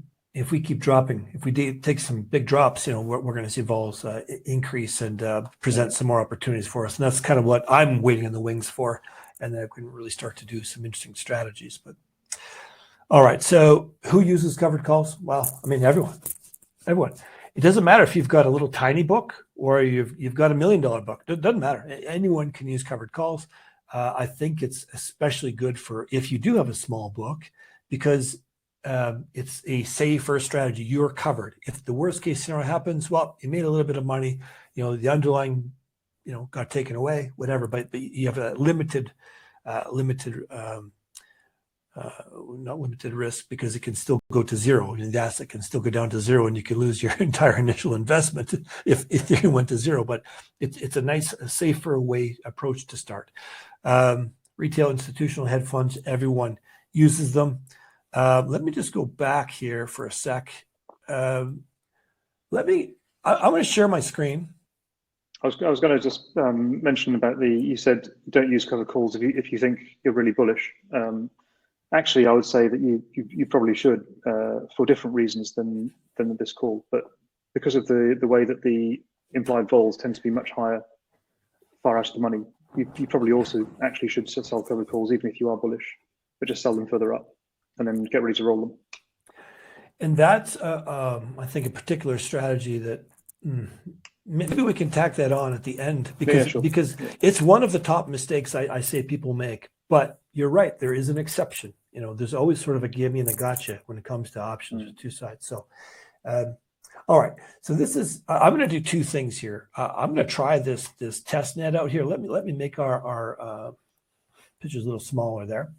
dropping, if we take some big drops, we're going to see vols increase and present some more opportunities for us, and that's kind of what I'm waiting in the wings for, and then we can really start to do some interesting strategies. But all right, so who uses covered calls? Well, I mean, everyone. It doesn't matter if you've got a little tiny book or you've got $1 million book. It doesn't matter. Anyone can use covered calls. I think it's especially good for if you do have a small book, because it's a safer strategy. You're covered. If the worst case scenario happens, well, you made a little bit of money. The underlying, got taken away, whatever. But you have a limited not limited risk, because it can still go to zero. The asset can still go down to zero, and you can lose your entire initial investment if Ethereum went to zero. But it's a nice, safer approach to start. Retail, institutional, hedge funds, everyone uses them. Let me just go back here for a sec. I'm going to share my screen. I was going to just mention about you said don't use covered calls if you think you're really bullish. Actually, I would say that you probably should for different reasons than this call, but because of the way that the implied vols tend to be much higher, far out of the money, you probably also actually should sell covered calls even if you are bullish, but just sell them further up and then get ready to roll them. And that's, I think, a particular strategy that maybe we can tack that on at the end, because it's one of the top mistakes I say people make. But you're right, there is an exception. There's always sort of a give me and a gotcha when it comes to options. There's two sides. So, all right. So I'm going to do two things here. I'm going to try this test net out here. Let me make our pictures a little smaller there.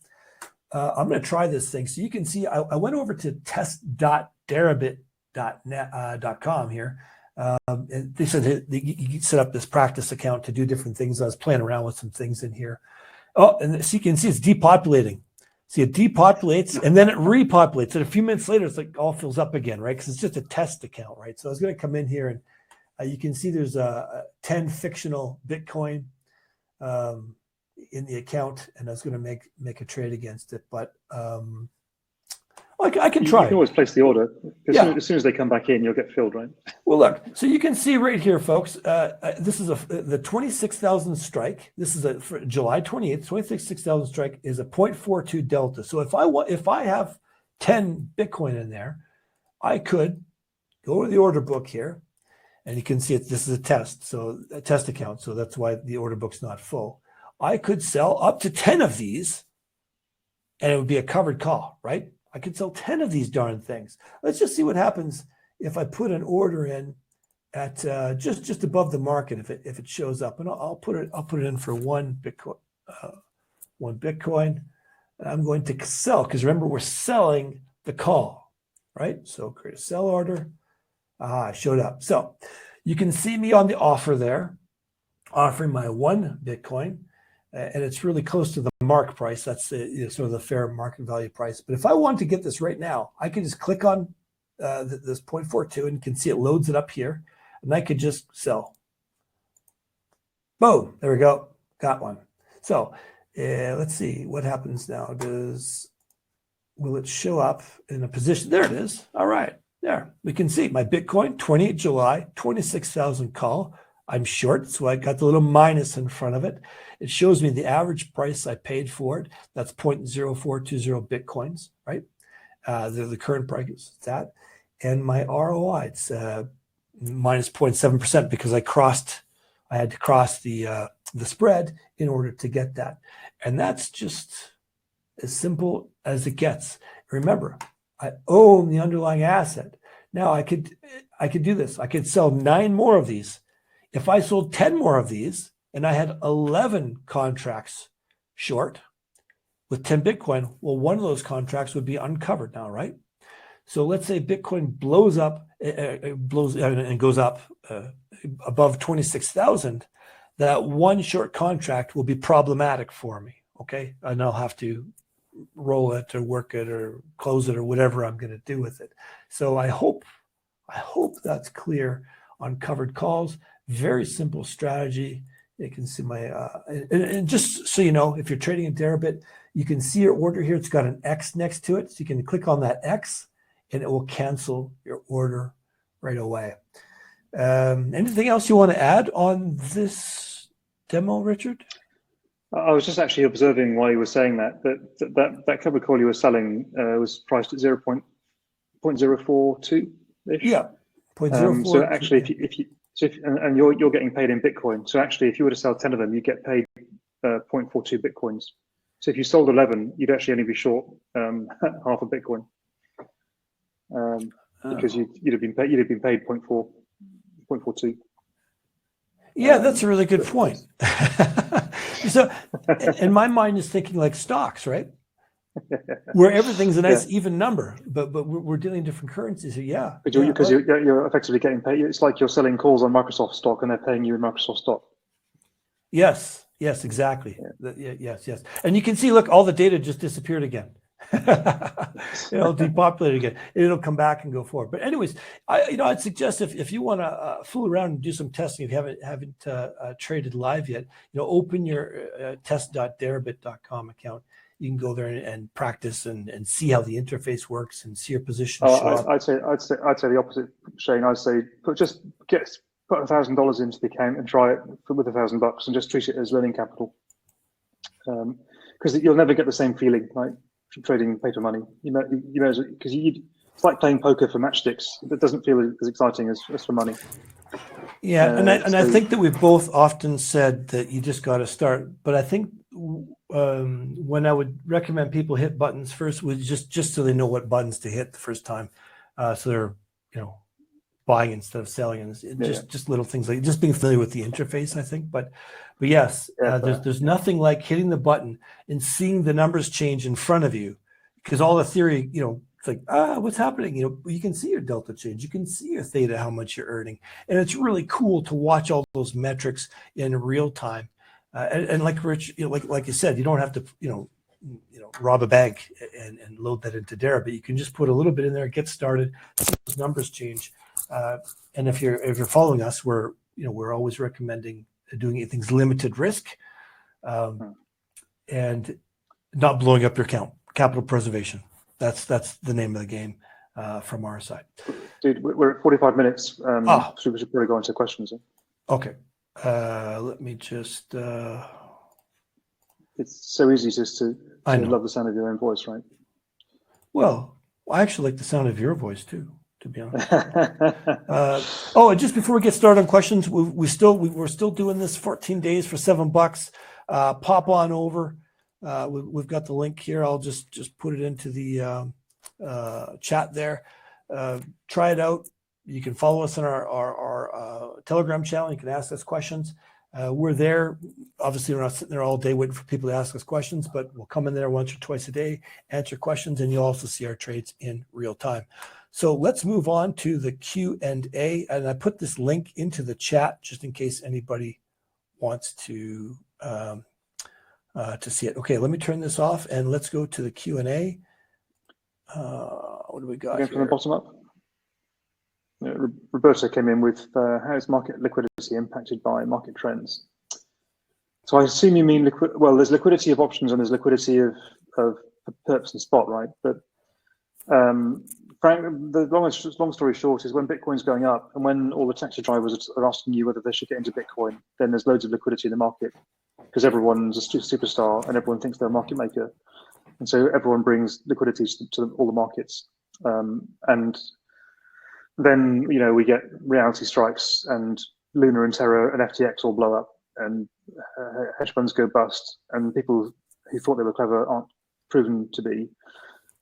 I'm going to try this thing. So you can see I went over to test.deribit.com here. And they said you can set up this practice account to do different things. I was playing around with some things in here. Oh, and so you can see it's depopulating. See, it depopulates and then it repopulates. And a few minutes later, it's like all fills up again, right? Because it's just a test account, right? So I was going to come in here and you can see there's a 10 fictional Bitcoin in the account, and I was going to make a trade against it, but I can try. You can always place the order. As soon as they come back in, you'll get filled, right? Well, look, so you can see right here, folks, this is the 26,000 strike. This is for July 28th, 26,000 strike is a 0.42 delta. So if I have 10 Bitcoin in there, I could go to the order book here, and you can see this is a test account. So that's why the order book's not full. I could sell up to 10 of these, and it would be a covered call, right? I could sell 10 of these darn things. Let's just see what happens if I put an order in at just above the market if it shows up, and I'll put it in for one Bitcoin. And I'm going to sell, because remember, we're selling the call, right? So create a sell order. It showed up. So you can see me on the offer there, offering my one Bitcoin. And it's really close to the mark price. That's sort of the fair market value price. But if I want to get this right now, I can just click on this 0.42, and you can see it loads it up here. And I could just sell. Boom, there we go. Got one. So let's see what happens now. Will it show up in a position? There it is. All right, there. We can see my Bitcoin, 28 July, 26,000 call. I'm short, so I got the little minus in front of it. It shows me the average price I paid for it. That's 0.0420 Bitcoins, right? The current price is that. And my ROI, it's minus 0.7% because I had to cross the spread in order to get that. And that's just as simple as it gets. Remember, I own the underlying asset. Now I could do this. I could sell 9 more of these. If I sold 10 more of these and I had 11 contracts short with 10 Bitcoin, well, one of those contracts would be uncovered now, right? So let's say Bitcoin blows up, and goes up above 26,000. That one short contract will be problematic for me, okay? And I'll have to roll it or work it or close it or whatever I'm going to do with it. So I hope that's clear on covered calls. Very simple strategy. You can see my, and just so you know, if you're trading in Deribit, you can see your order here. It's got an X next to it. So you can click on that X and it will cancel your order right away. Anything else you want to add on this demo, Richard? I was just actually observing while you were saying that covered call you were selling was priced at 0.042 ish. Yeah, 0.04. So actually, and you're getting paid in Bitcoin. So actually, if you were to sell 10 of them, you get paid 0.42 Bitcoins. So if you sold 11, you'd actually only be short half a Bitcoin, because you'd have been paid 0.42. Yeah, that's a really good point. So, and my mind is thinking like stocks, right? Where everything's a nice even number, but we're dealing in different currencies. So yeah, because you're effectively getting paid. It's like you're selling calls on Microsoft stock, and they're paying you in Microsoft stock. Yes, exactly. Yes. And you can see, look, all the data just disappeared again. It'll depopulate again. It'll come back and go forward. But anyways, I'd suggest if you want to fool around and do some testing, if you haven't traded live yet, open your test.deribit.com account. You can go there and practice and see how the interface works and see your position. I'd say the opposite, Shane. I'd say put $1,000 into the account and try it with $1,000 and just treat it as learning capital. Because you'll never get the same feeling like trading paper money. Because it's like playing poker for matchsticks. It doesn't feel as exciting as for money. Yeah, I think that we've both often said that you just got to start. But I think when I would recommend people hit buttons first, was just so they know what buttons to hit the first time, so they're buying instead of selling, and just little things like just being familiar with the interface. I think, but yes, there's nothing like hitting the button and seeing the numbers change in front of you, because all the theory, it's like, what's happening? You can see your delta change, you can see your theta, how much you're earning, and it's really cool to watch all those metrics in real time. And like Rich, like you said, you don't have to, rob a bank and load that into Deribit. You can just put a little bit in there, get started, see those numbers change. And if you're following us, we're always recommending doing things limited risk, and not blowing up your account. Capital preservation. That's the name of the game from our side. Dude, we're at 45 minutes. So we should probably go into questions. Okay. Let me just. It's so easy just to love the sound of your own voice, right? Well, I actually like the sound of your voice too, to be honest. And just before we get started on questions, we're still doing this 14 days for $7. Pop on over. We've got the link here. I'll just put it into the chat there. Try it out. You can follow us on our Telegram channel. You can ask us questions. We're there. Obviously, we're not sitting there all day waiting for people to ask us questions, but we'll come in there once or twice a day, answer questions, and you'll also see our trades in real time. So let's move on to the Q&A. And I put this link into the chat just in case anybody wants to see it. Okay, let me turn this off and let's go to the Q&A. What do we got here? From the bottom up. Roberto came in with how is market liquidity impacted by market trends? So I assume you mean well, there's liquidity of options and there's liquidity of perps and spot, right? But Frank, the long story short is when Bitcoin's going up and when all the taxi drivers are asking you whether they should get into Bitcoin, then there's loads of liquidity in the market because everyone's a superstar and everyone thinks they're a market maker. And so everyone brings liquidity to all the markets. And then, we get reality strikes and Luna and Terra and FTX all blow up and hedge funds go bust and people who thought they were clever aren't proven to be.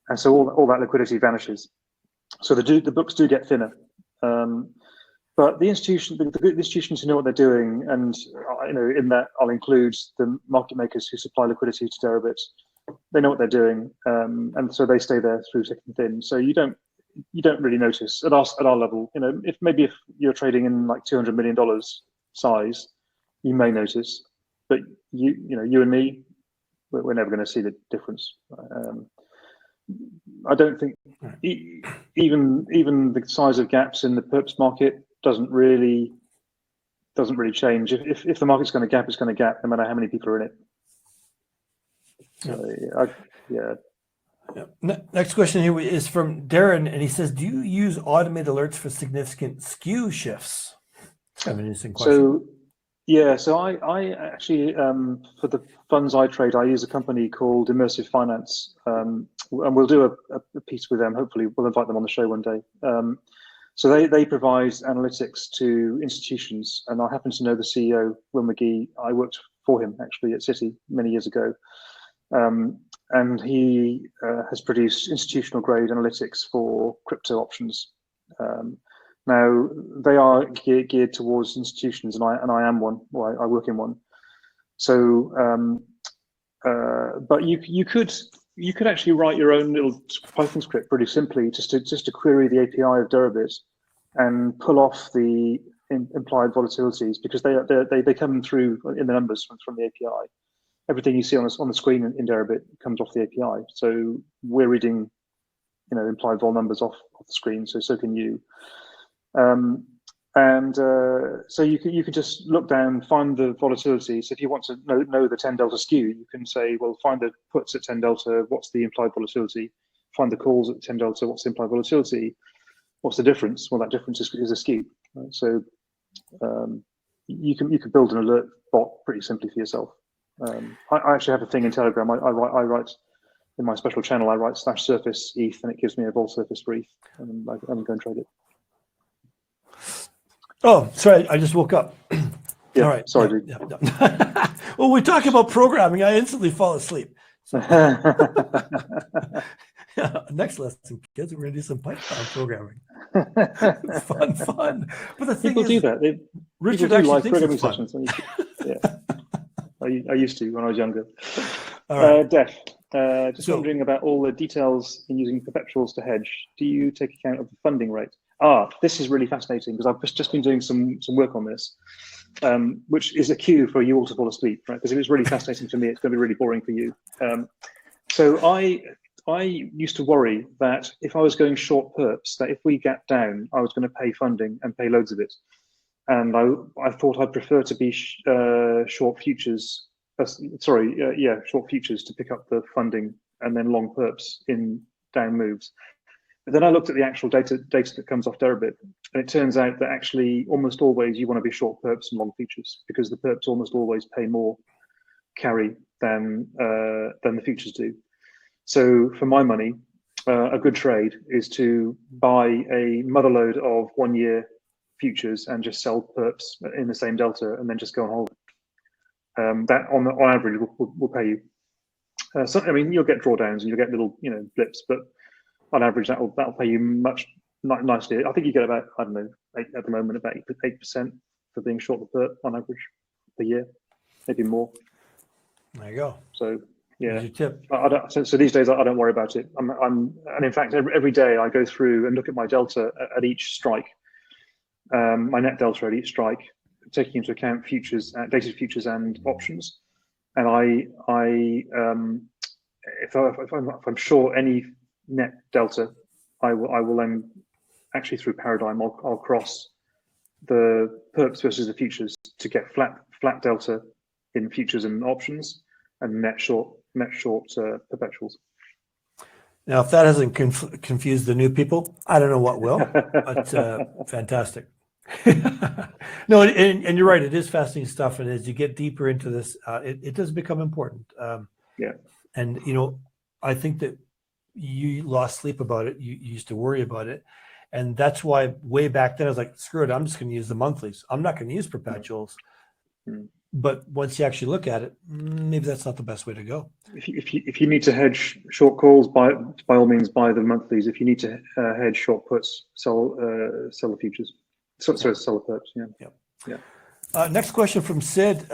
And so all that liquidity vanishes. So the books do get thinner. But the institutions who know what they're doing, and in that I'll include the market makers who supply liquidity to Deribit, they know what they're doing, and so they stay there through thick and thin. So you don't really notice at our level. If you're trading in like $200 million size, you may notice, but you and me, we're never going to see the difference. I don't think even the size of gaps in the perps market doesn't really change. If the market's going to gap, it's going to gap, no matter how many people are in it. So, yeah. Next question here is from Darren, and he says, "Do you use automated alerts for significant skew shifts?" That's kind of an interesting question. So I actually for the funds I trade, I use a company called Immersive Finance, and we'll do a piece with them. Hopefully, we'll invite them on the show one day. So they provide analytics to institutions, and I happen to know the CEO, Will McGee. I worked for him actually at Citi many years ago. And he has produced institutional grade analytics for crypto options. Now they are geared towards institutions, and I am one. Well, I work in one. So, but you could actually write your own little Python script pretty simply, just to query the API of Deribit and pull off the implied volatilities, because they come through in the numbers from the API. Everything you see on the screen in Deribit comes off the API. So we're reading, implied vol numbers off the screen. So can you. So you can just look down, find the volatility. So if you want to know the 10 delta skew, you can say, well, find the puts at 10 delta. What's the implied volatility? Find the calls at 10 delta. What's the implied volatility? What's the difference? Well, that difference is a skew. Right? So you can build an alert bot pretty simply for yourself. I actually have a thing in Telegram. I write in my special channel. I write /surface ETH, and it gives me a vol surface for ETH, and I go and trade it. Oh, sorry, I just woke up. Yeah, all right. Sorry, dude. Yeah. Well, we talk about programming. I instantly fall asleep. So. Next lesson, kids, we're going to do some Python programming. fun. But the thing people is, do that. Richard do actually live thinks programming it's fun. sessions. Yeah. I used to when I was younger. All right. Def, just wondering about all the details in using perpetuals to hedge. Do you take account of the funding rate? This is really fascinating because I've just been doing some work on this, which is a cue for you all to fall asleep, right? Because if it's really fascinating for me, it's going to be really boring for you. So I used to worry that if I was going short perps, that if we gap down, I was going to pay funding and pay loads of it. And I thought I'd prefer to be short futures. Short futures to pick up the funding and then long perps in down moves. But then I looked at the actual data that comes off Deribit, and it turns out that actually almost always you want to be short perps and long futures because the perps almost always pay more carry than the futures do. So for my money, a good trade is to buy a motherload of 1 year futures and just sell perps in the same delta and then just go and hold. That on average will pay you. So I mean, you'll get drawdowns and you'll get little blips, but on average that'll pay you much nicely. I think you get about, I don't know, at the moment about 8% for being short the perp on average per year, maybe more. There you go. So yeah, your tip. So these days I don't worry about it. And in fact every day I go through and look at my delta at each strike, my net delta at each strike, taking into account futures, dated futures and options. And if I'm sure any net delta, I will then actually through paradigm I'll cross the perps versus the futures to get flat delta in futures and options and net short perpetuals. Now, if that hasn't confused the new people, I don't know what will. But fantastic. No, and you're right. It is fascinating stuff, and as you get deeper into this, it does become important. Yeah. And I think that you lost sleep about it. You used to worry about it, and that's why way back then I was like, screw it, I'm just going to use the monthlies. I'm not going to use perpetuals. Mm. But once you actually look at it, maybe that's not the best way to go. If you need to hedge short calls, by all means buy the monthlies. If you need to hedge short puts, sell the futures. Sell the perps. Yeah. Next question from Sid.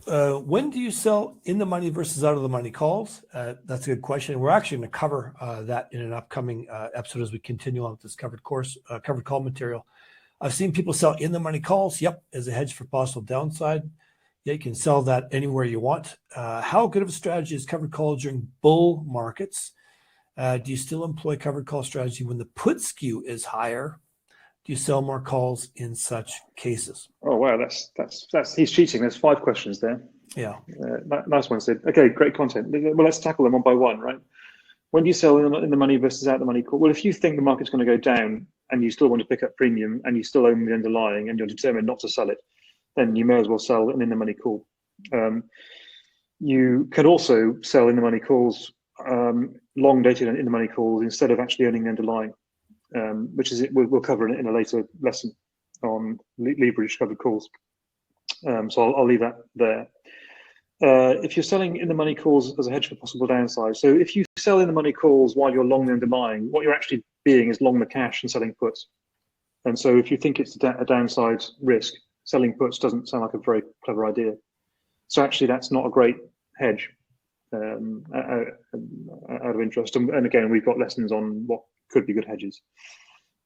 When do you sell in the money versus out of the money calls? That's a good question. We're actually going to cover that in an upcoming episode as we continue on with this covered call material. I've seen people sell in the money calls. Yep, as a hedge for possible downside. Yeah, you can sell that anywhere you want. How good of a strategy is covered call during bull markets? Do you still employ covered call strategy when the put skew is higher? Do you sell more calls in such cases? Oh wow, that's he's cheating. There's 5 questions there. Yeah, nice one, Sid. Okay, great content. Well, let's tackle them one by one, right? When do you sell in the money versus out the money call? Well, if you think the market's going to go down and you still want to pick up premium and you still own the underlying and you're determined not to sell it, then you may as well sell an in the money call. You can also sell in the money calls, long dated in the money calls instead of actually owning the underlying, which is we'll cover in a later lesson on leverage covered calls. So I'll leave that there. If you're selling in the money calls as a hedge for possible downside, so if you sell in the money calls while you're long the underlying, what you're actually being is long the cash and selling puts. And so if you think it's a downside risk, selling puts doesn't sound like a very clever idea. So actually that's not a great hedge out of interest. And again, we've got lessons on what could be good hedges.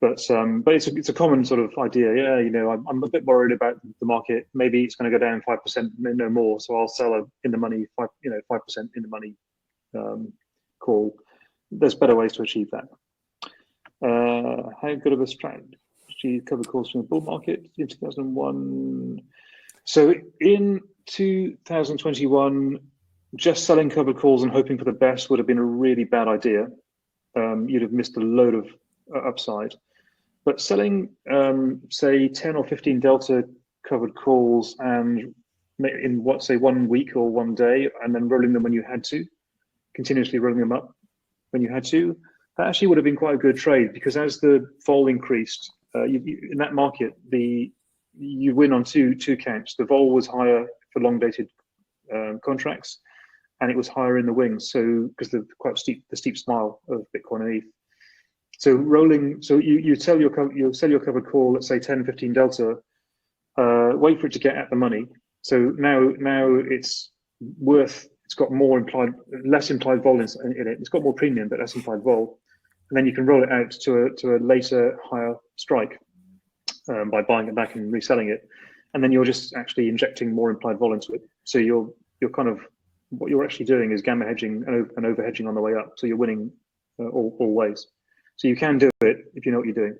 But it's a common sort of idea. Yeah, I'm a bit worried about the market. Maybe it's going to go down 5%, no more. So I'll sell in the money 5% in the money call. There's better ways to achieve that. How good of a strategy covered calls from the bull market in 2001? So in 2021, just selling covered calls and hoping for the best would have been a really bad idea. You'd have missed a load of upside. But selling, say, 10 or 15 delta covered calls and in 1 week or 1 day, and then rolling them when you had to, continuously rolling them up when you had to, that actually would have been quite a good trade, because as the vol increased, in that market, you win on two counts. The vol was higher for long dated contracts, and it was higher in the wings. So because the steep smile of Bitcoin and ETH. So rolling, so you sell your covered call, let's say 10, 15 delta, wait for it to get at the money. So now it's got less implied vol in it. It's got more premium, but less implied vol. And then you can roll it out to a later higher strike by buying it back and reselling it. And then you're just actually injecting more implied vol into it. So you're kind of what you're actually doing is gamma hedging and over hedging on the way up. So you're winning all ways. So you can do it if you know what you're doing.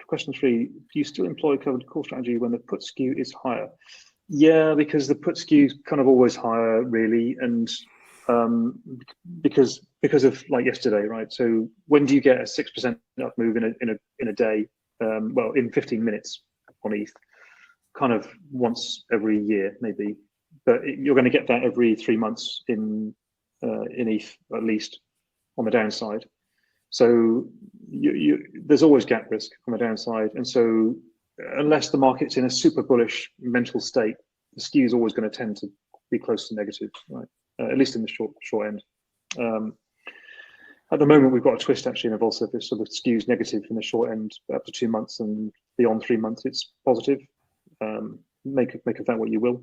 Question 3, do you still employ covered call strategy when the put skew is higher? Yeah, because the put skew is kind of always higher, really, and because of like yesterday, right? So when do you get a 6% up move in a day? Well, in 15 minutes on ETH, kind of once every year, maybe, but you're going to get that every 3 months in ETH at least on the downside. So there's always gap risk on the downside, and so unless the market's in a super bullish mental state, the skew is always going to tend to be close to negative, right? At least in the short end. At the moment, we've got a twist actually in a vol surface, so the skew's negative in the short end up to 2 months, and beyond 3 months it's positive. Make of that what you will.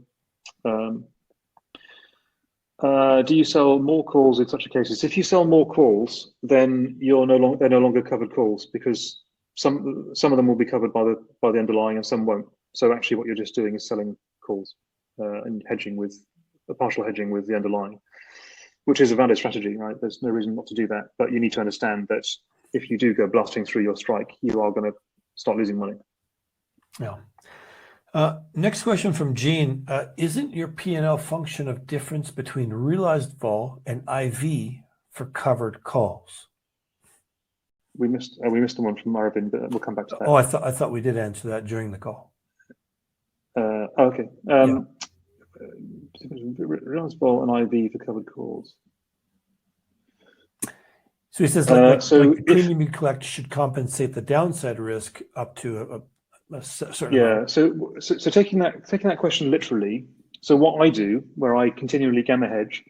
Do you sell more calls in such cases? If you sell more calls, then they're no longer covered calls, because some of them will be covered by the underlying and some won't. So actually, what you're just doing is selling calls and hedging with a partial hedging with the underlying, which is a valid strategy, right? There's no reason not to do that, but you need to understand that if you do go blasting through your strike, you are going to start losing money. Yeah. Next question from Gene. Isn't your P&L function of difference between realized vol and IV for covered calls? We missed the one from Marvin, but we'll come back to that. Oh, I thought we did answer that during the call. Okay. Realized vol and IV for covered calls. So he says, like the premium you collect should compensate the downside risk up to a certain amount. So taking that question literally, so what I do, where I continually gamma hedge,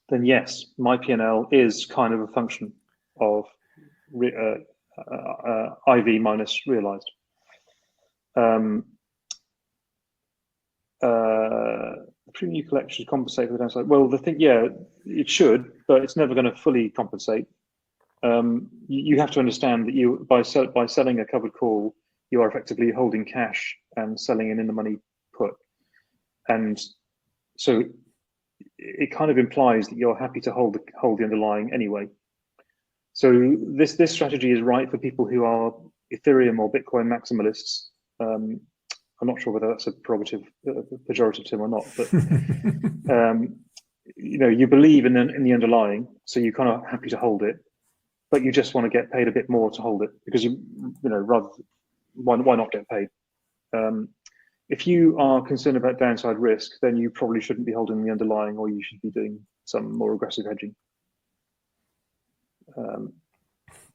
then yes, my P&L is kind of a function of IV minus realized. Premium you collect should compensate for the downside. Well, it should, but it's never going to fully compensate. You have to understand that by selling a covered call, you are effectively holding cash and selling an in-the-money put, and so it kind of implies that you're happy to hold the underlying anyway. So this strategy is right for people who are Ethereum or Bitcoin maximalists. I'm not sure whether that's a pejorative term or not, but you believe in the underlying, so you're kind of happy to hold it, but you just want to get paid a bit more to hold it, because why not get paid? If you are concerned about downside risk, then you probably shouldn't be holding the underlying, or you should be doing some more aggressive hedging.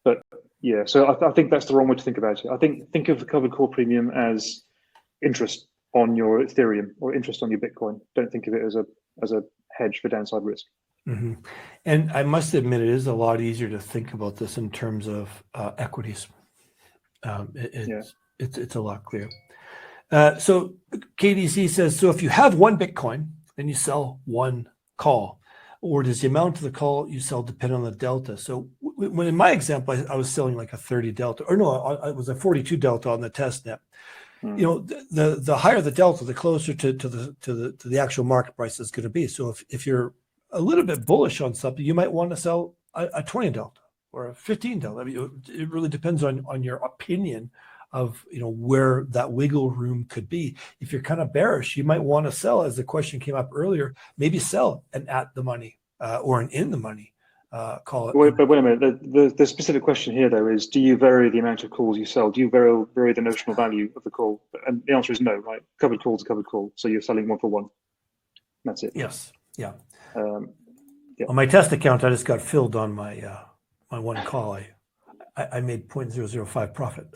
But yeah, so I think that's the wrong way to think about it. Think of the covered call premium as interest on your Ethereum or interest on your Bitcoin. Don't think of it as a hedge for downside risk. Mm-hmm. And I must admit, it is a lot easier to think about this in terms of equities. It's a lot clearer. So KDC says, so if you have one Bitcoin and you sell one call, or does the amount of the call you sell depend on the delta? So when in my example, I was selling like a 30 delta, or no, it was a 42 delta on the test net. The higher the delta, the closer to the actual market price is going to be. So if you're a little bit bullish on something, you might want to sell a 20 delta or a 15 delta. I mean, it really depends on your opinion of where that wiggle room could be. If you're kind of bearish, you might want to sell, as the question came up earlier, maybe sell an at the money or an in the money call it. But wait a minute. The specific question here, though, is: do you vary the amount of calls you sell? Do you vary the notional value of the call? And the answer is no. Right? Covered call is covered call, so you're selling one for one. That's it. Yes. Yeah. Yeah. On my test account, I just got filled on my my one call. I made 0.005 profit.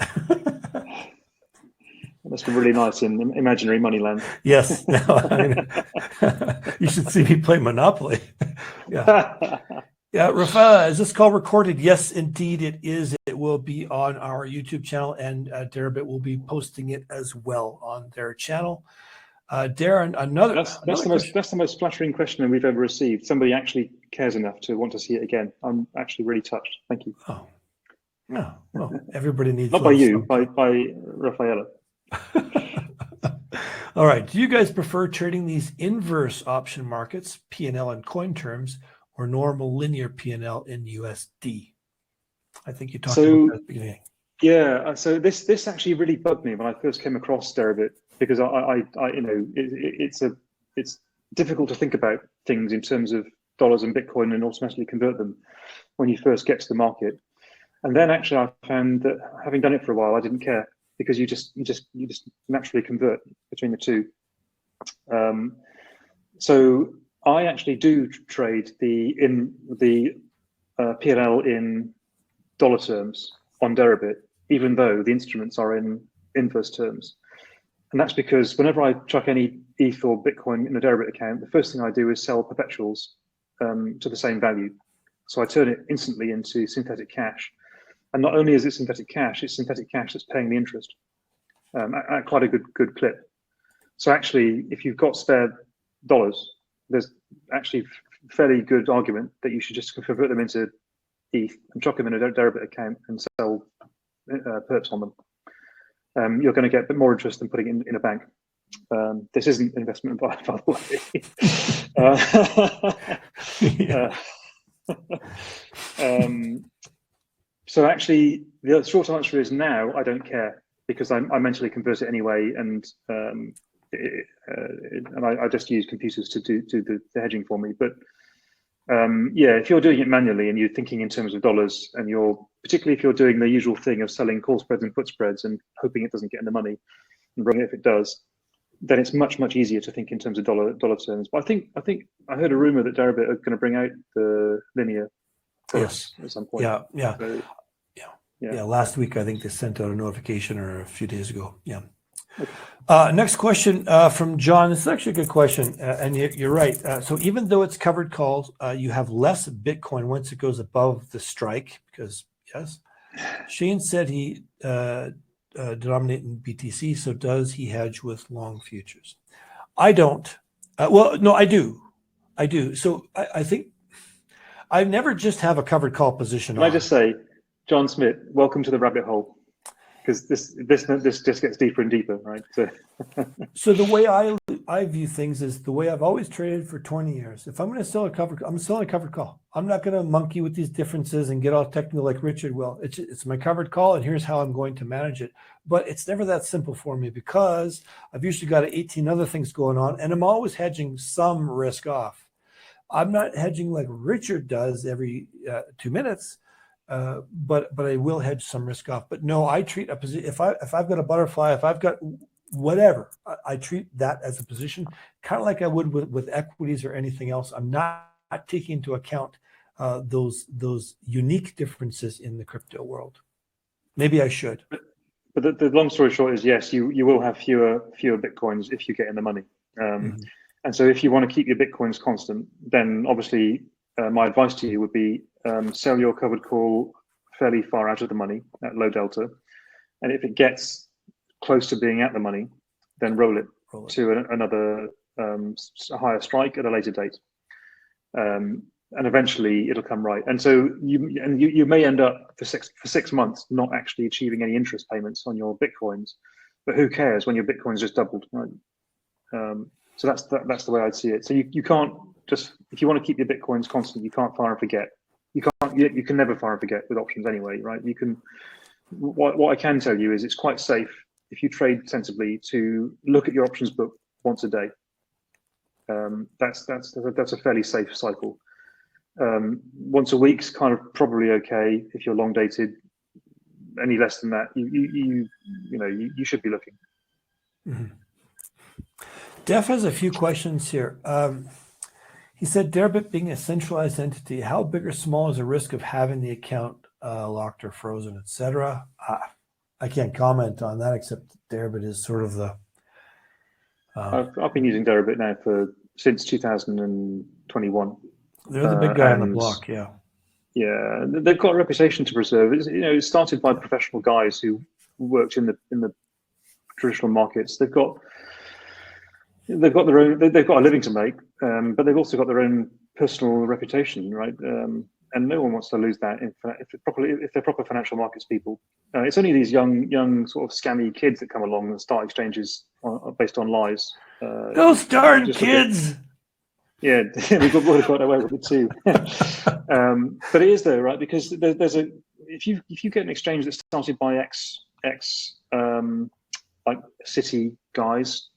That must be really nice in imaginary money land. Yes. You should see me play Monopoly. Yeah. Yeah, Rafaela, is this call recorded? Yes, indeed it is. It will be on our YouTube channel, and Deribit will be posting it as well on their channel. Darren, that's the most flattering question we've ever received. Somebody actually cares enough to want to see it again. I'm actually really touched. Thank you. Oh, no. Well, everybody needs. Not by you, by Rafaela. All right. Do you guys prefer trading these inverse option markets, P&L in coin terms, or normal linear P&L in USD? I think you talked about that at the beginning. Yeah, so this actually really bugged me when I first came across Deribit, because I it's difficult to think about things in terms of dollars and Bitcoin and automatically convert them when you first get to the market. And then actually I found that, having done it for a while, I didn't care, because you just naturally convert between the two. So I actually do trade the P&L in dollar terms on Deribit, even though the instruments are in inverse terms. And that's because whenever I chuck any ETH or Bitcoin in a Deribit account, the first thing I do is sell perpetuals to the same value. So I turn it instantly into synthetic cash. And not only is it synthetic cash, it's synthetic cash that's paying the interest at quite a good clip. So actually, if you've got spare dollars, there's actually a fairly good argument that you should just convert them into ETH and chuck them in a Deribit account and sell perps on them. You're going to get a bit more interest than putting it in a bank. This isn't investment advice, by the way. So actually, the short answer is now I don't care, because I mentally convert it anyway, and I just use computers to do the hedging for me. But yeah, if you're doing it manually and you're thinking in terms of dollars, and particularly if you're doing the usual thing of selling call spreads and put spreads and hoping it doesn't get in the money, and running it if it does, then it's much easier to think in terms of dollar terms. But I think I heard a rumor that Deribit are going to bring out the linear Yes. at some point. Yeah. So, yeah. Last week, I think they sent out a notification, or a few days ago. Yeah. Okay. Next question from John. This is actually a good question, and you're right. So even though it's covered calls, you have less Bitcoin once it goes above the strike, because yes, Shane said he denominate in BTC. So does he hedge with long futures? I don't. Well, no, I do. So I think I never just have a covered call position. Can I just say, John Smith, welcome to the rabbit hole, because this just gets deeper and deeper, right? So the way I view things is the way I've always traded for 20 years. If I'm going to sell a covered, I'm selling a covered call. I'm not going to monkey with these differences and get all technical like Richard will. It's my covered call, and here's how I'm going to manage it. But it's never that simple for me, because I've usually got 18 other things going on, and I'm always hedging some risk off. I'm not hedging like Richard does every 2 minutes. But I will hedge some risk off. But no, I treat a position, if I've got a butterfly, if I've got whatever, I treat that as a position, kind of like I would with equities or anything else. I'm not taking into account those unique differences in the crypto world. Maybe I should. But the long story short is, yes, you will have fewer Bitcoins if you get in the money. And so if you want to keep your Bitcoins constant, then obviously my advice to you would be sell your covered call fairly far out of the money at low delta. And if it gets close to being at the money, then roll it to another higher strike at a later date. And eventually it'll come right. And so you may end up for six months not actually achieving any interest payments on your Bitcoins, but who cares when your Bitcoins just doubled, right? So that's the way I'd see it. So you can't just, if you want to keep your Bitcoins constant, you can't fire and forget. You can never fire and forget with options anyway, right? You can. What I can tell you is it's quite safe if you trade sensibly to look at your options book once a day. That's a fairly safe cycle. Once a week's kind of probably okay if you're long dated. Any less than that, you should be looking. Mm-hmm. Def has a few questions here. He said, Deribit being a centralized entity, how big or small is the risk of having the account locked or frozen, etc.? I can't comment on that, except Deribit is sort of the... I've been using Deribit now since 2021. They're the big guy on the block, yeah. Yeah, they've got a reputation to preserve. It started by professional guys who worked in the traditional markets. They've got their own. They've got a living to make, but they've also got their own personal reputation, right? and no one wants to lose that if they're proper financial markets people. It's only these young sort of scammy kids that come along and start exchanges based on lies. Those darn kids. Yeah, we've got away with it too. But it is though, right? Because there's a if you get an exchange that's started by ex like city guys,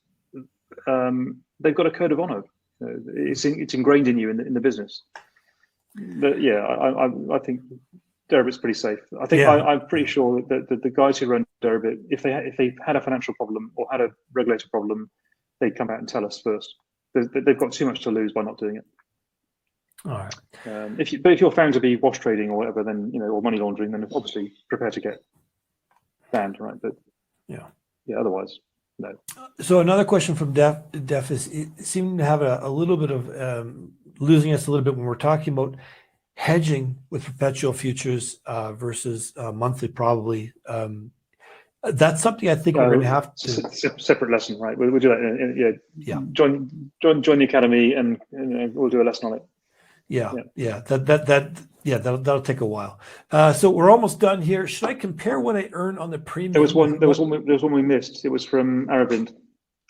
they've got a code of honor. It's ingrained in you in the business. But yeah, I think Deribit's pretty safe. I think I'm pretty sure that the guys who run Deribit, if they had a financial problem or had a regulator problem, they'd come out and tell us first. They've got too much to lose by not doing it. All right. But if you're found to be wash trading or whatever, then or money laundering, then obviously prepare to get banned, right? But yeah, otherwise, no. So another question from Def is, it seemed to have a little bit of losing us a little bit when we're talking about hedging with perpetual futures versus monthly, probably. That's something I think we're going to have to separate lesson, right? We'll do that. Yeah. Join the academy, and we'll do a lesson on it. That'll take a while. So we're almost done here. Should I compare what I earn on the premium? There was one we missed. It was from Aravind.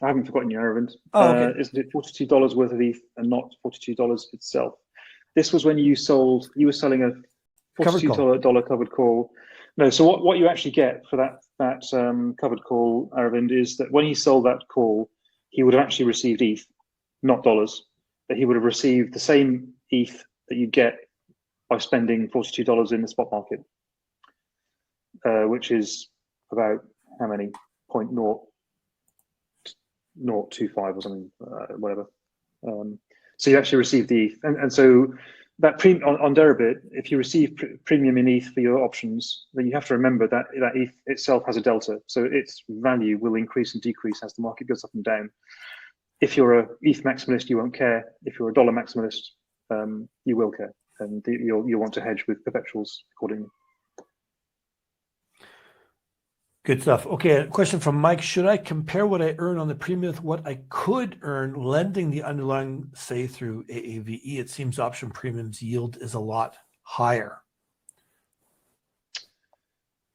I haven't forgotten you, Aravind. Oh, okay. Isn't it $42 worth of ETH and not $42 itself? This was when you were selling a $42 covered call. No, so what you actually get for that covered call, Aravind, is that when he sold that call, he would have actually received ETH, not dollars. But he would have received the same ETH that you get by spending $42 in the spot market, which is about how many? 0.025 or something, whatever. So you actually receive the ETH, and so that on Deribit, if you receive premium in ETH for your options, then you have to remember that ETH itself has a delta, so its value will increase and decrease as the market goes up and down. If you're a ETH maximalist, you won't care. If you're a dollar maximalist, you will care, and you'll want to hedge with perpetuals accordingly. Good stuff. Okay, a question from Mike. Should I compare what I earn on the premium with what I could earn lending the underlying, say, through AAVE? It seems option premiums yield is a lot higher.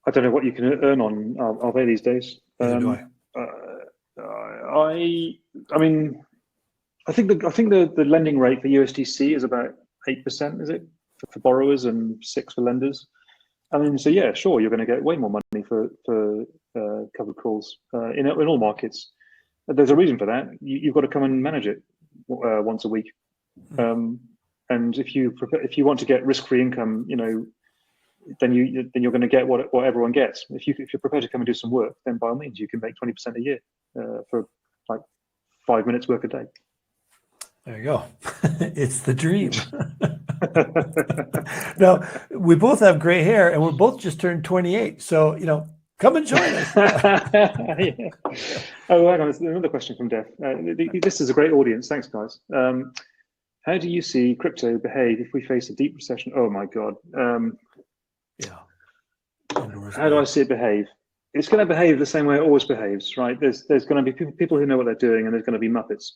I don't know what you can earn on Arve these days. Neither do I mean, I think the lending rate for USDC is about 8%, is it, for borrowers, and 6% for lenders. I mean, so yeah, sure, you're going to get way more money for covered calls in all markets. There's a reason for that. You've got to come and manage it once a week, and if you want to get risk-free income, then you're going to get what everyone gets. If you're prepared to come and do some work, then by all means you can make 20% a year for like 5 minutes work a day. There you go. It's the dream. Now, we both have gray hair, and we're both just turned 28. So, come and join us. Yeah. Oh, hang on. There's another question from Def. This is a great audience. Thanks, guys. How do you see crypto behave if we face a deep recession? Oh, my God. How do I see it behave? It's going to behave the same way it always behaves, right? There's going to be people who know what they're doing, and there's going to be Muppets.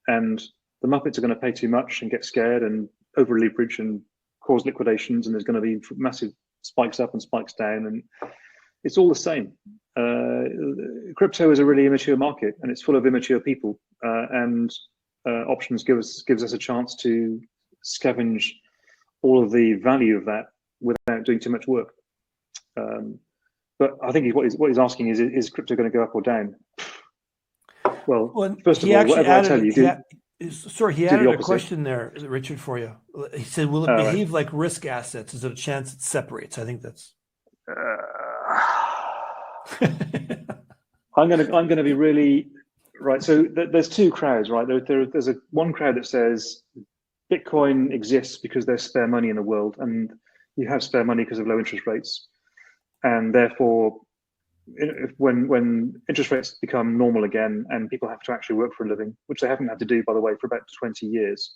And the Muppets are going to pay too much and get scared and over leverage and cause liquidations, and there's going to be massive spikes up and spikes down, and it's all the same. Crypto is a really immature market, and it's full of immature people, and options gives us a chance to scavenge all of the value of that without doing too much work. But I think what he's asking is crypto going to go up or down? Well, first of all, whatever I tell you, he added a question there, Richard, for you. He said, "Will it behave like risk assets? Is there a chance it separates?" I think that's. I'm going to be really right. So there's two crowds, right? There's one crowd that says Bitcoin exists because there's spare money in the world, and you have spare money because of low interest rates, and therefore, when interest rates become normal again and people have to actually work for a living, which they haven't had to do, by the way, for about 20 years.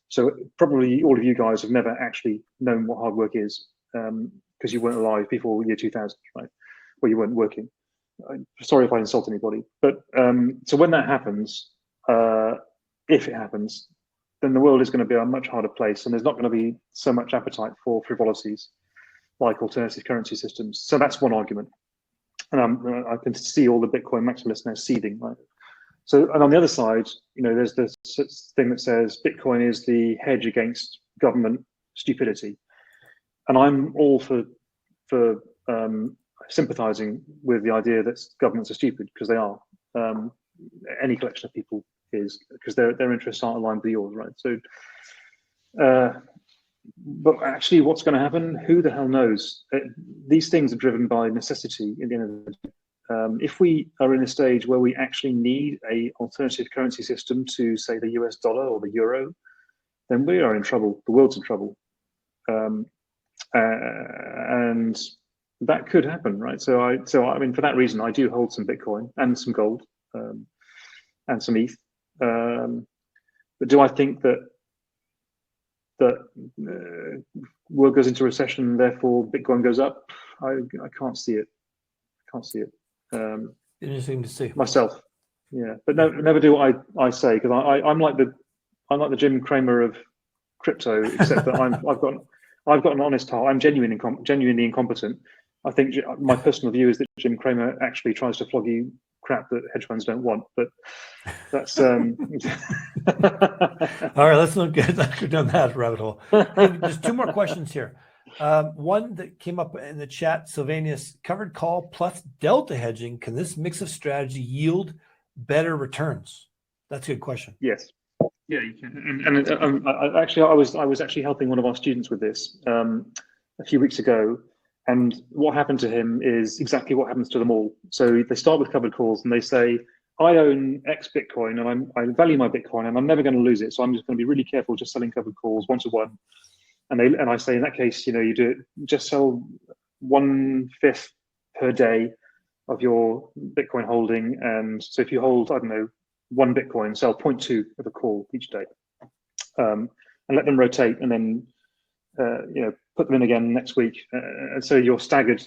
So probably all of you guys have never actually known what hard work is, because you weren't alive before year 2000, right? Well, you weren't working. Sorry if I insult anybody. But so when that happens, if it happens, then the world is going to be a much harder place, and there's not going to be so much appetite for frivolities like alternative currency systems. So that's one argument, and I can see all the Bitcoin maximalists now seething. Right? So, and on the other side, there's this thing that says Bitcoin is the hedge against government stupidity, and I'm all for sympathizing with the idea that governments are stupid, because they are. Any collection of people is, because their interests aren't aligned with yours, right? So, but actually, what's going to happen? Who the hell knows? These things are driven by necessity at the end of the day. If we are in a stage where we actually need a alternative currency system to, say, the US dollar or the euro, then we are in trouble. The world's in trouble, and that could happen, right? So I mean, for that reason, I do hold some Bitcoin and some gold and some ETH. But do I think that world goes into recession, therefore Bitcoin goes up? I can't see it. Interesting to see myself. Yeah, but never do what I say, because I'm like the Jim Cramer of crypto, except that I've got an honest heart. I'm genuinely incompetent. I think my personal view is that Jim Cramer actually tries to flog you crap that hedge funds don't want, but that's all right, let's not go down that rabbit hole. Hey, there's two more questions here. One that came up in the chat, Sylvanius: covered call plus delta hedging, can this mix of strategy yield better returns? That's a good question. Yes. Yeah, you can. And I was actually helping one of our students with this a few weeks ago, and what happened to him is exactly what happens to them all. So they start with covered calls, and they say, I own X Bitcoin, and I value my Bitcoin, and I'm never going to lose it, so I'm just going to be really careful just selling covered calls 1-to-1. And I say, in that case, you do it, just sell 1/5 per day of your Bitcoin holding. And so if you hold, I don't know, 1 Bitcoin, sell 0.2 of a call each day, and let them rotate, and then put them in again next week. And so you're staggered.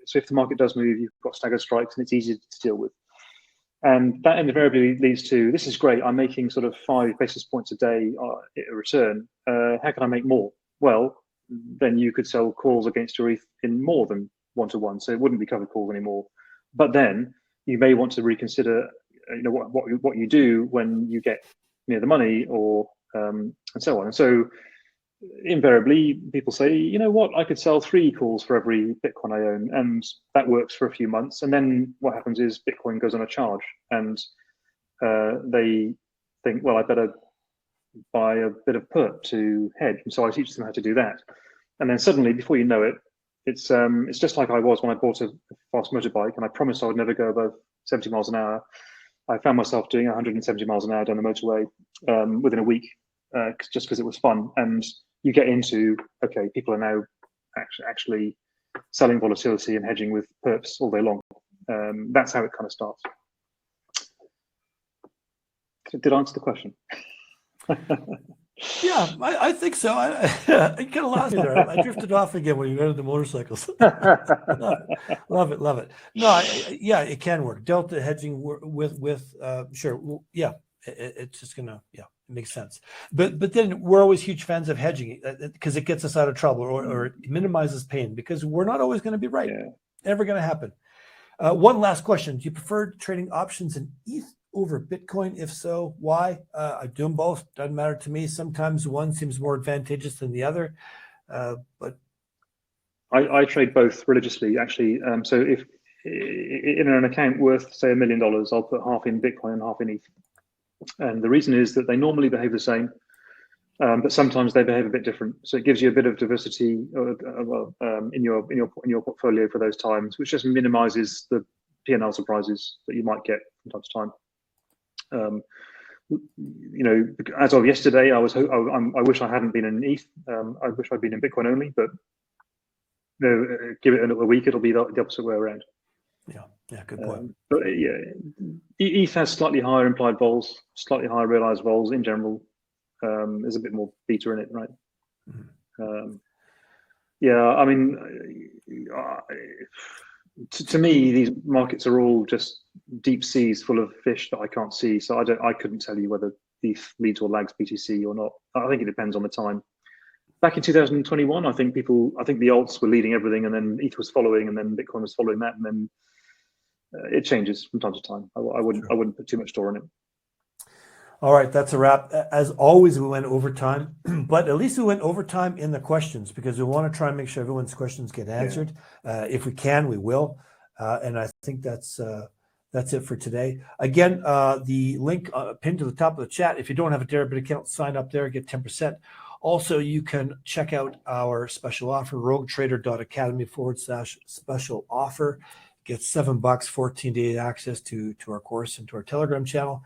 So if the market does move, you've got staggered strikes, and it's easier to deal with. And that invariably leads to, this is great, I'm making sort of 5 basis points a day a return. How can I make more? Well, then you could sell calls against your ETH in more than 1-to-1, so it wouldn't be covered calls anymore. But then you may want to reconsider, what you do when you get near the money, or and so on. And so invariably, people say, you know what, I could sell 3 calls for every Bitcoin I own, and that works for a few months. And then what happens is Bitcoin goes on a charge, and they think, well, I better buy a bit of put to hedge. And so I teach them how to do that. And then suddenly, before you know it, it's just like I was when I bought a fast motorbike, and I promised I would never go above 70 miles an hour. I found myself doing 170 miles an hour down the motorway within a week, just because it was fun. And you get into, okay, people are now actually selling volatility and hedging with perps all day long. That's how it kind of starts. Did I answer the question? Yeah, I think so. I kind of lost me there. I drifted off again when you got into motorcycles. Love it. No, yeah, it can work. Delta hedging with sure. Well, yeah, it's just gonna, yeah, it makes sense. But then we're always huge fans of hedging because it gets us out of trouble, or it minimizes pain, because we're not always going to be right. Yeah. Never going to happen. One last question: do you prefer trading options in ETH over Bitcoin? If so, why? I do them both. Doesn't matter to me. Sometimes one seems more advantageous than the other, but I trade both religiously, actually. So if in an account worth, say, $1 million, I'll put half in Bitcoin and half in ETH. And the reason is that they normally behave the same, but sometimes they behave a bit different. So it gives you a bit of diversity in your portfolio for those times, which just minimizes the P&L surprises that you might get from time to time. As of yesterday, I wish I hadn't been in ETH. I wish I'd been in Bitcoin only, but give it a week, it'll be the opposite way around. Yeah, good point. But yeah, ETH has slightly higher implied vols, slightly higher realized vols in general. There's a bit more beta in it, right? Mm-hmm. Yeah, I mean, to me, these markets are all just deep seas full of fish that I can't see. So I couldn't tell you whether ETH leads or lags BTC or not. I think it depends on the time. Back in 2021, I think the alts were leading everything, and then ETH was following, and then Bitcoin was following that, and then it changes from time to time. I wouldn't put too much store on it. All right, that's a wrap. As always, we went overtime, but at least we went overtime in the questions because we want to try and make sure everyone's questions get answered. If we can, we will. And I think that's it for today. Again, the link pinned to the top of the chat. If you don't have a Deribit account, sign up there, get 10%. Also, you can check out our special offer, roguetrader.academy/special offer. Get $7, 14-day access to our course and to our Telegram channel.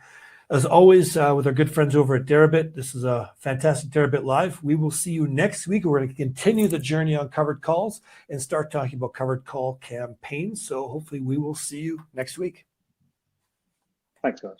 As always, with our good friends over at Deribit, this is a fantastic Deribit Live. We will see you next week. We're going to continue the journey on covered calls and start talking about covered call campaigns. So hopefully we will see you next week. Thanks, guys.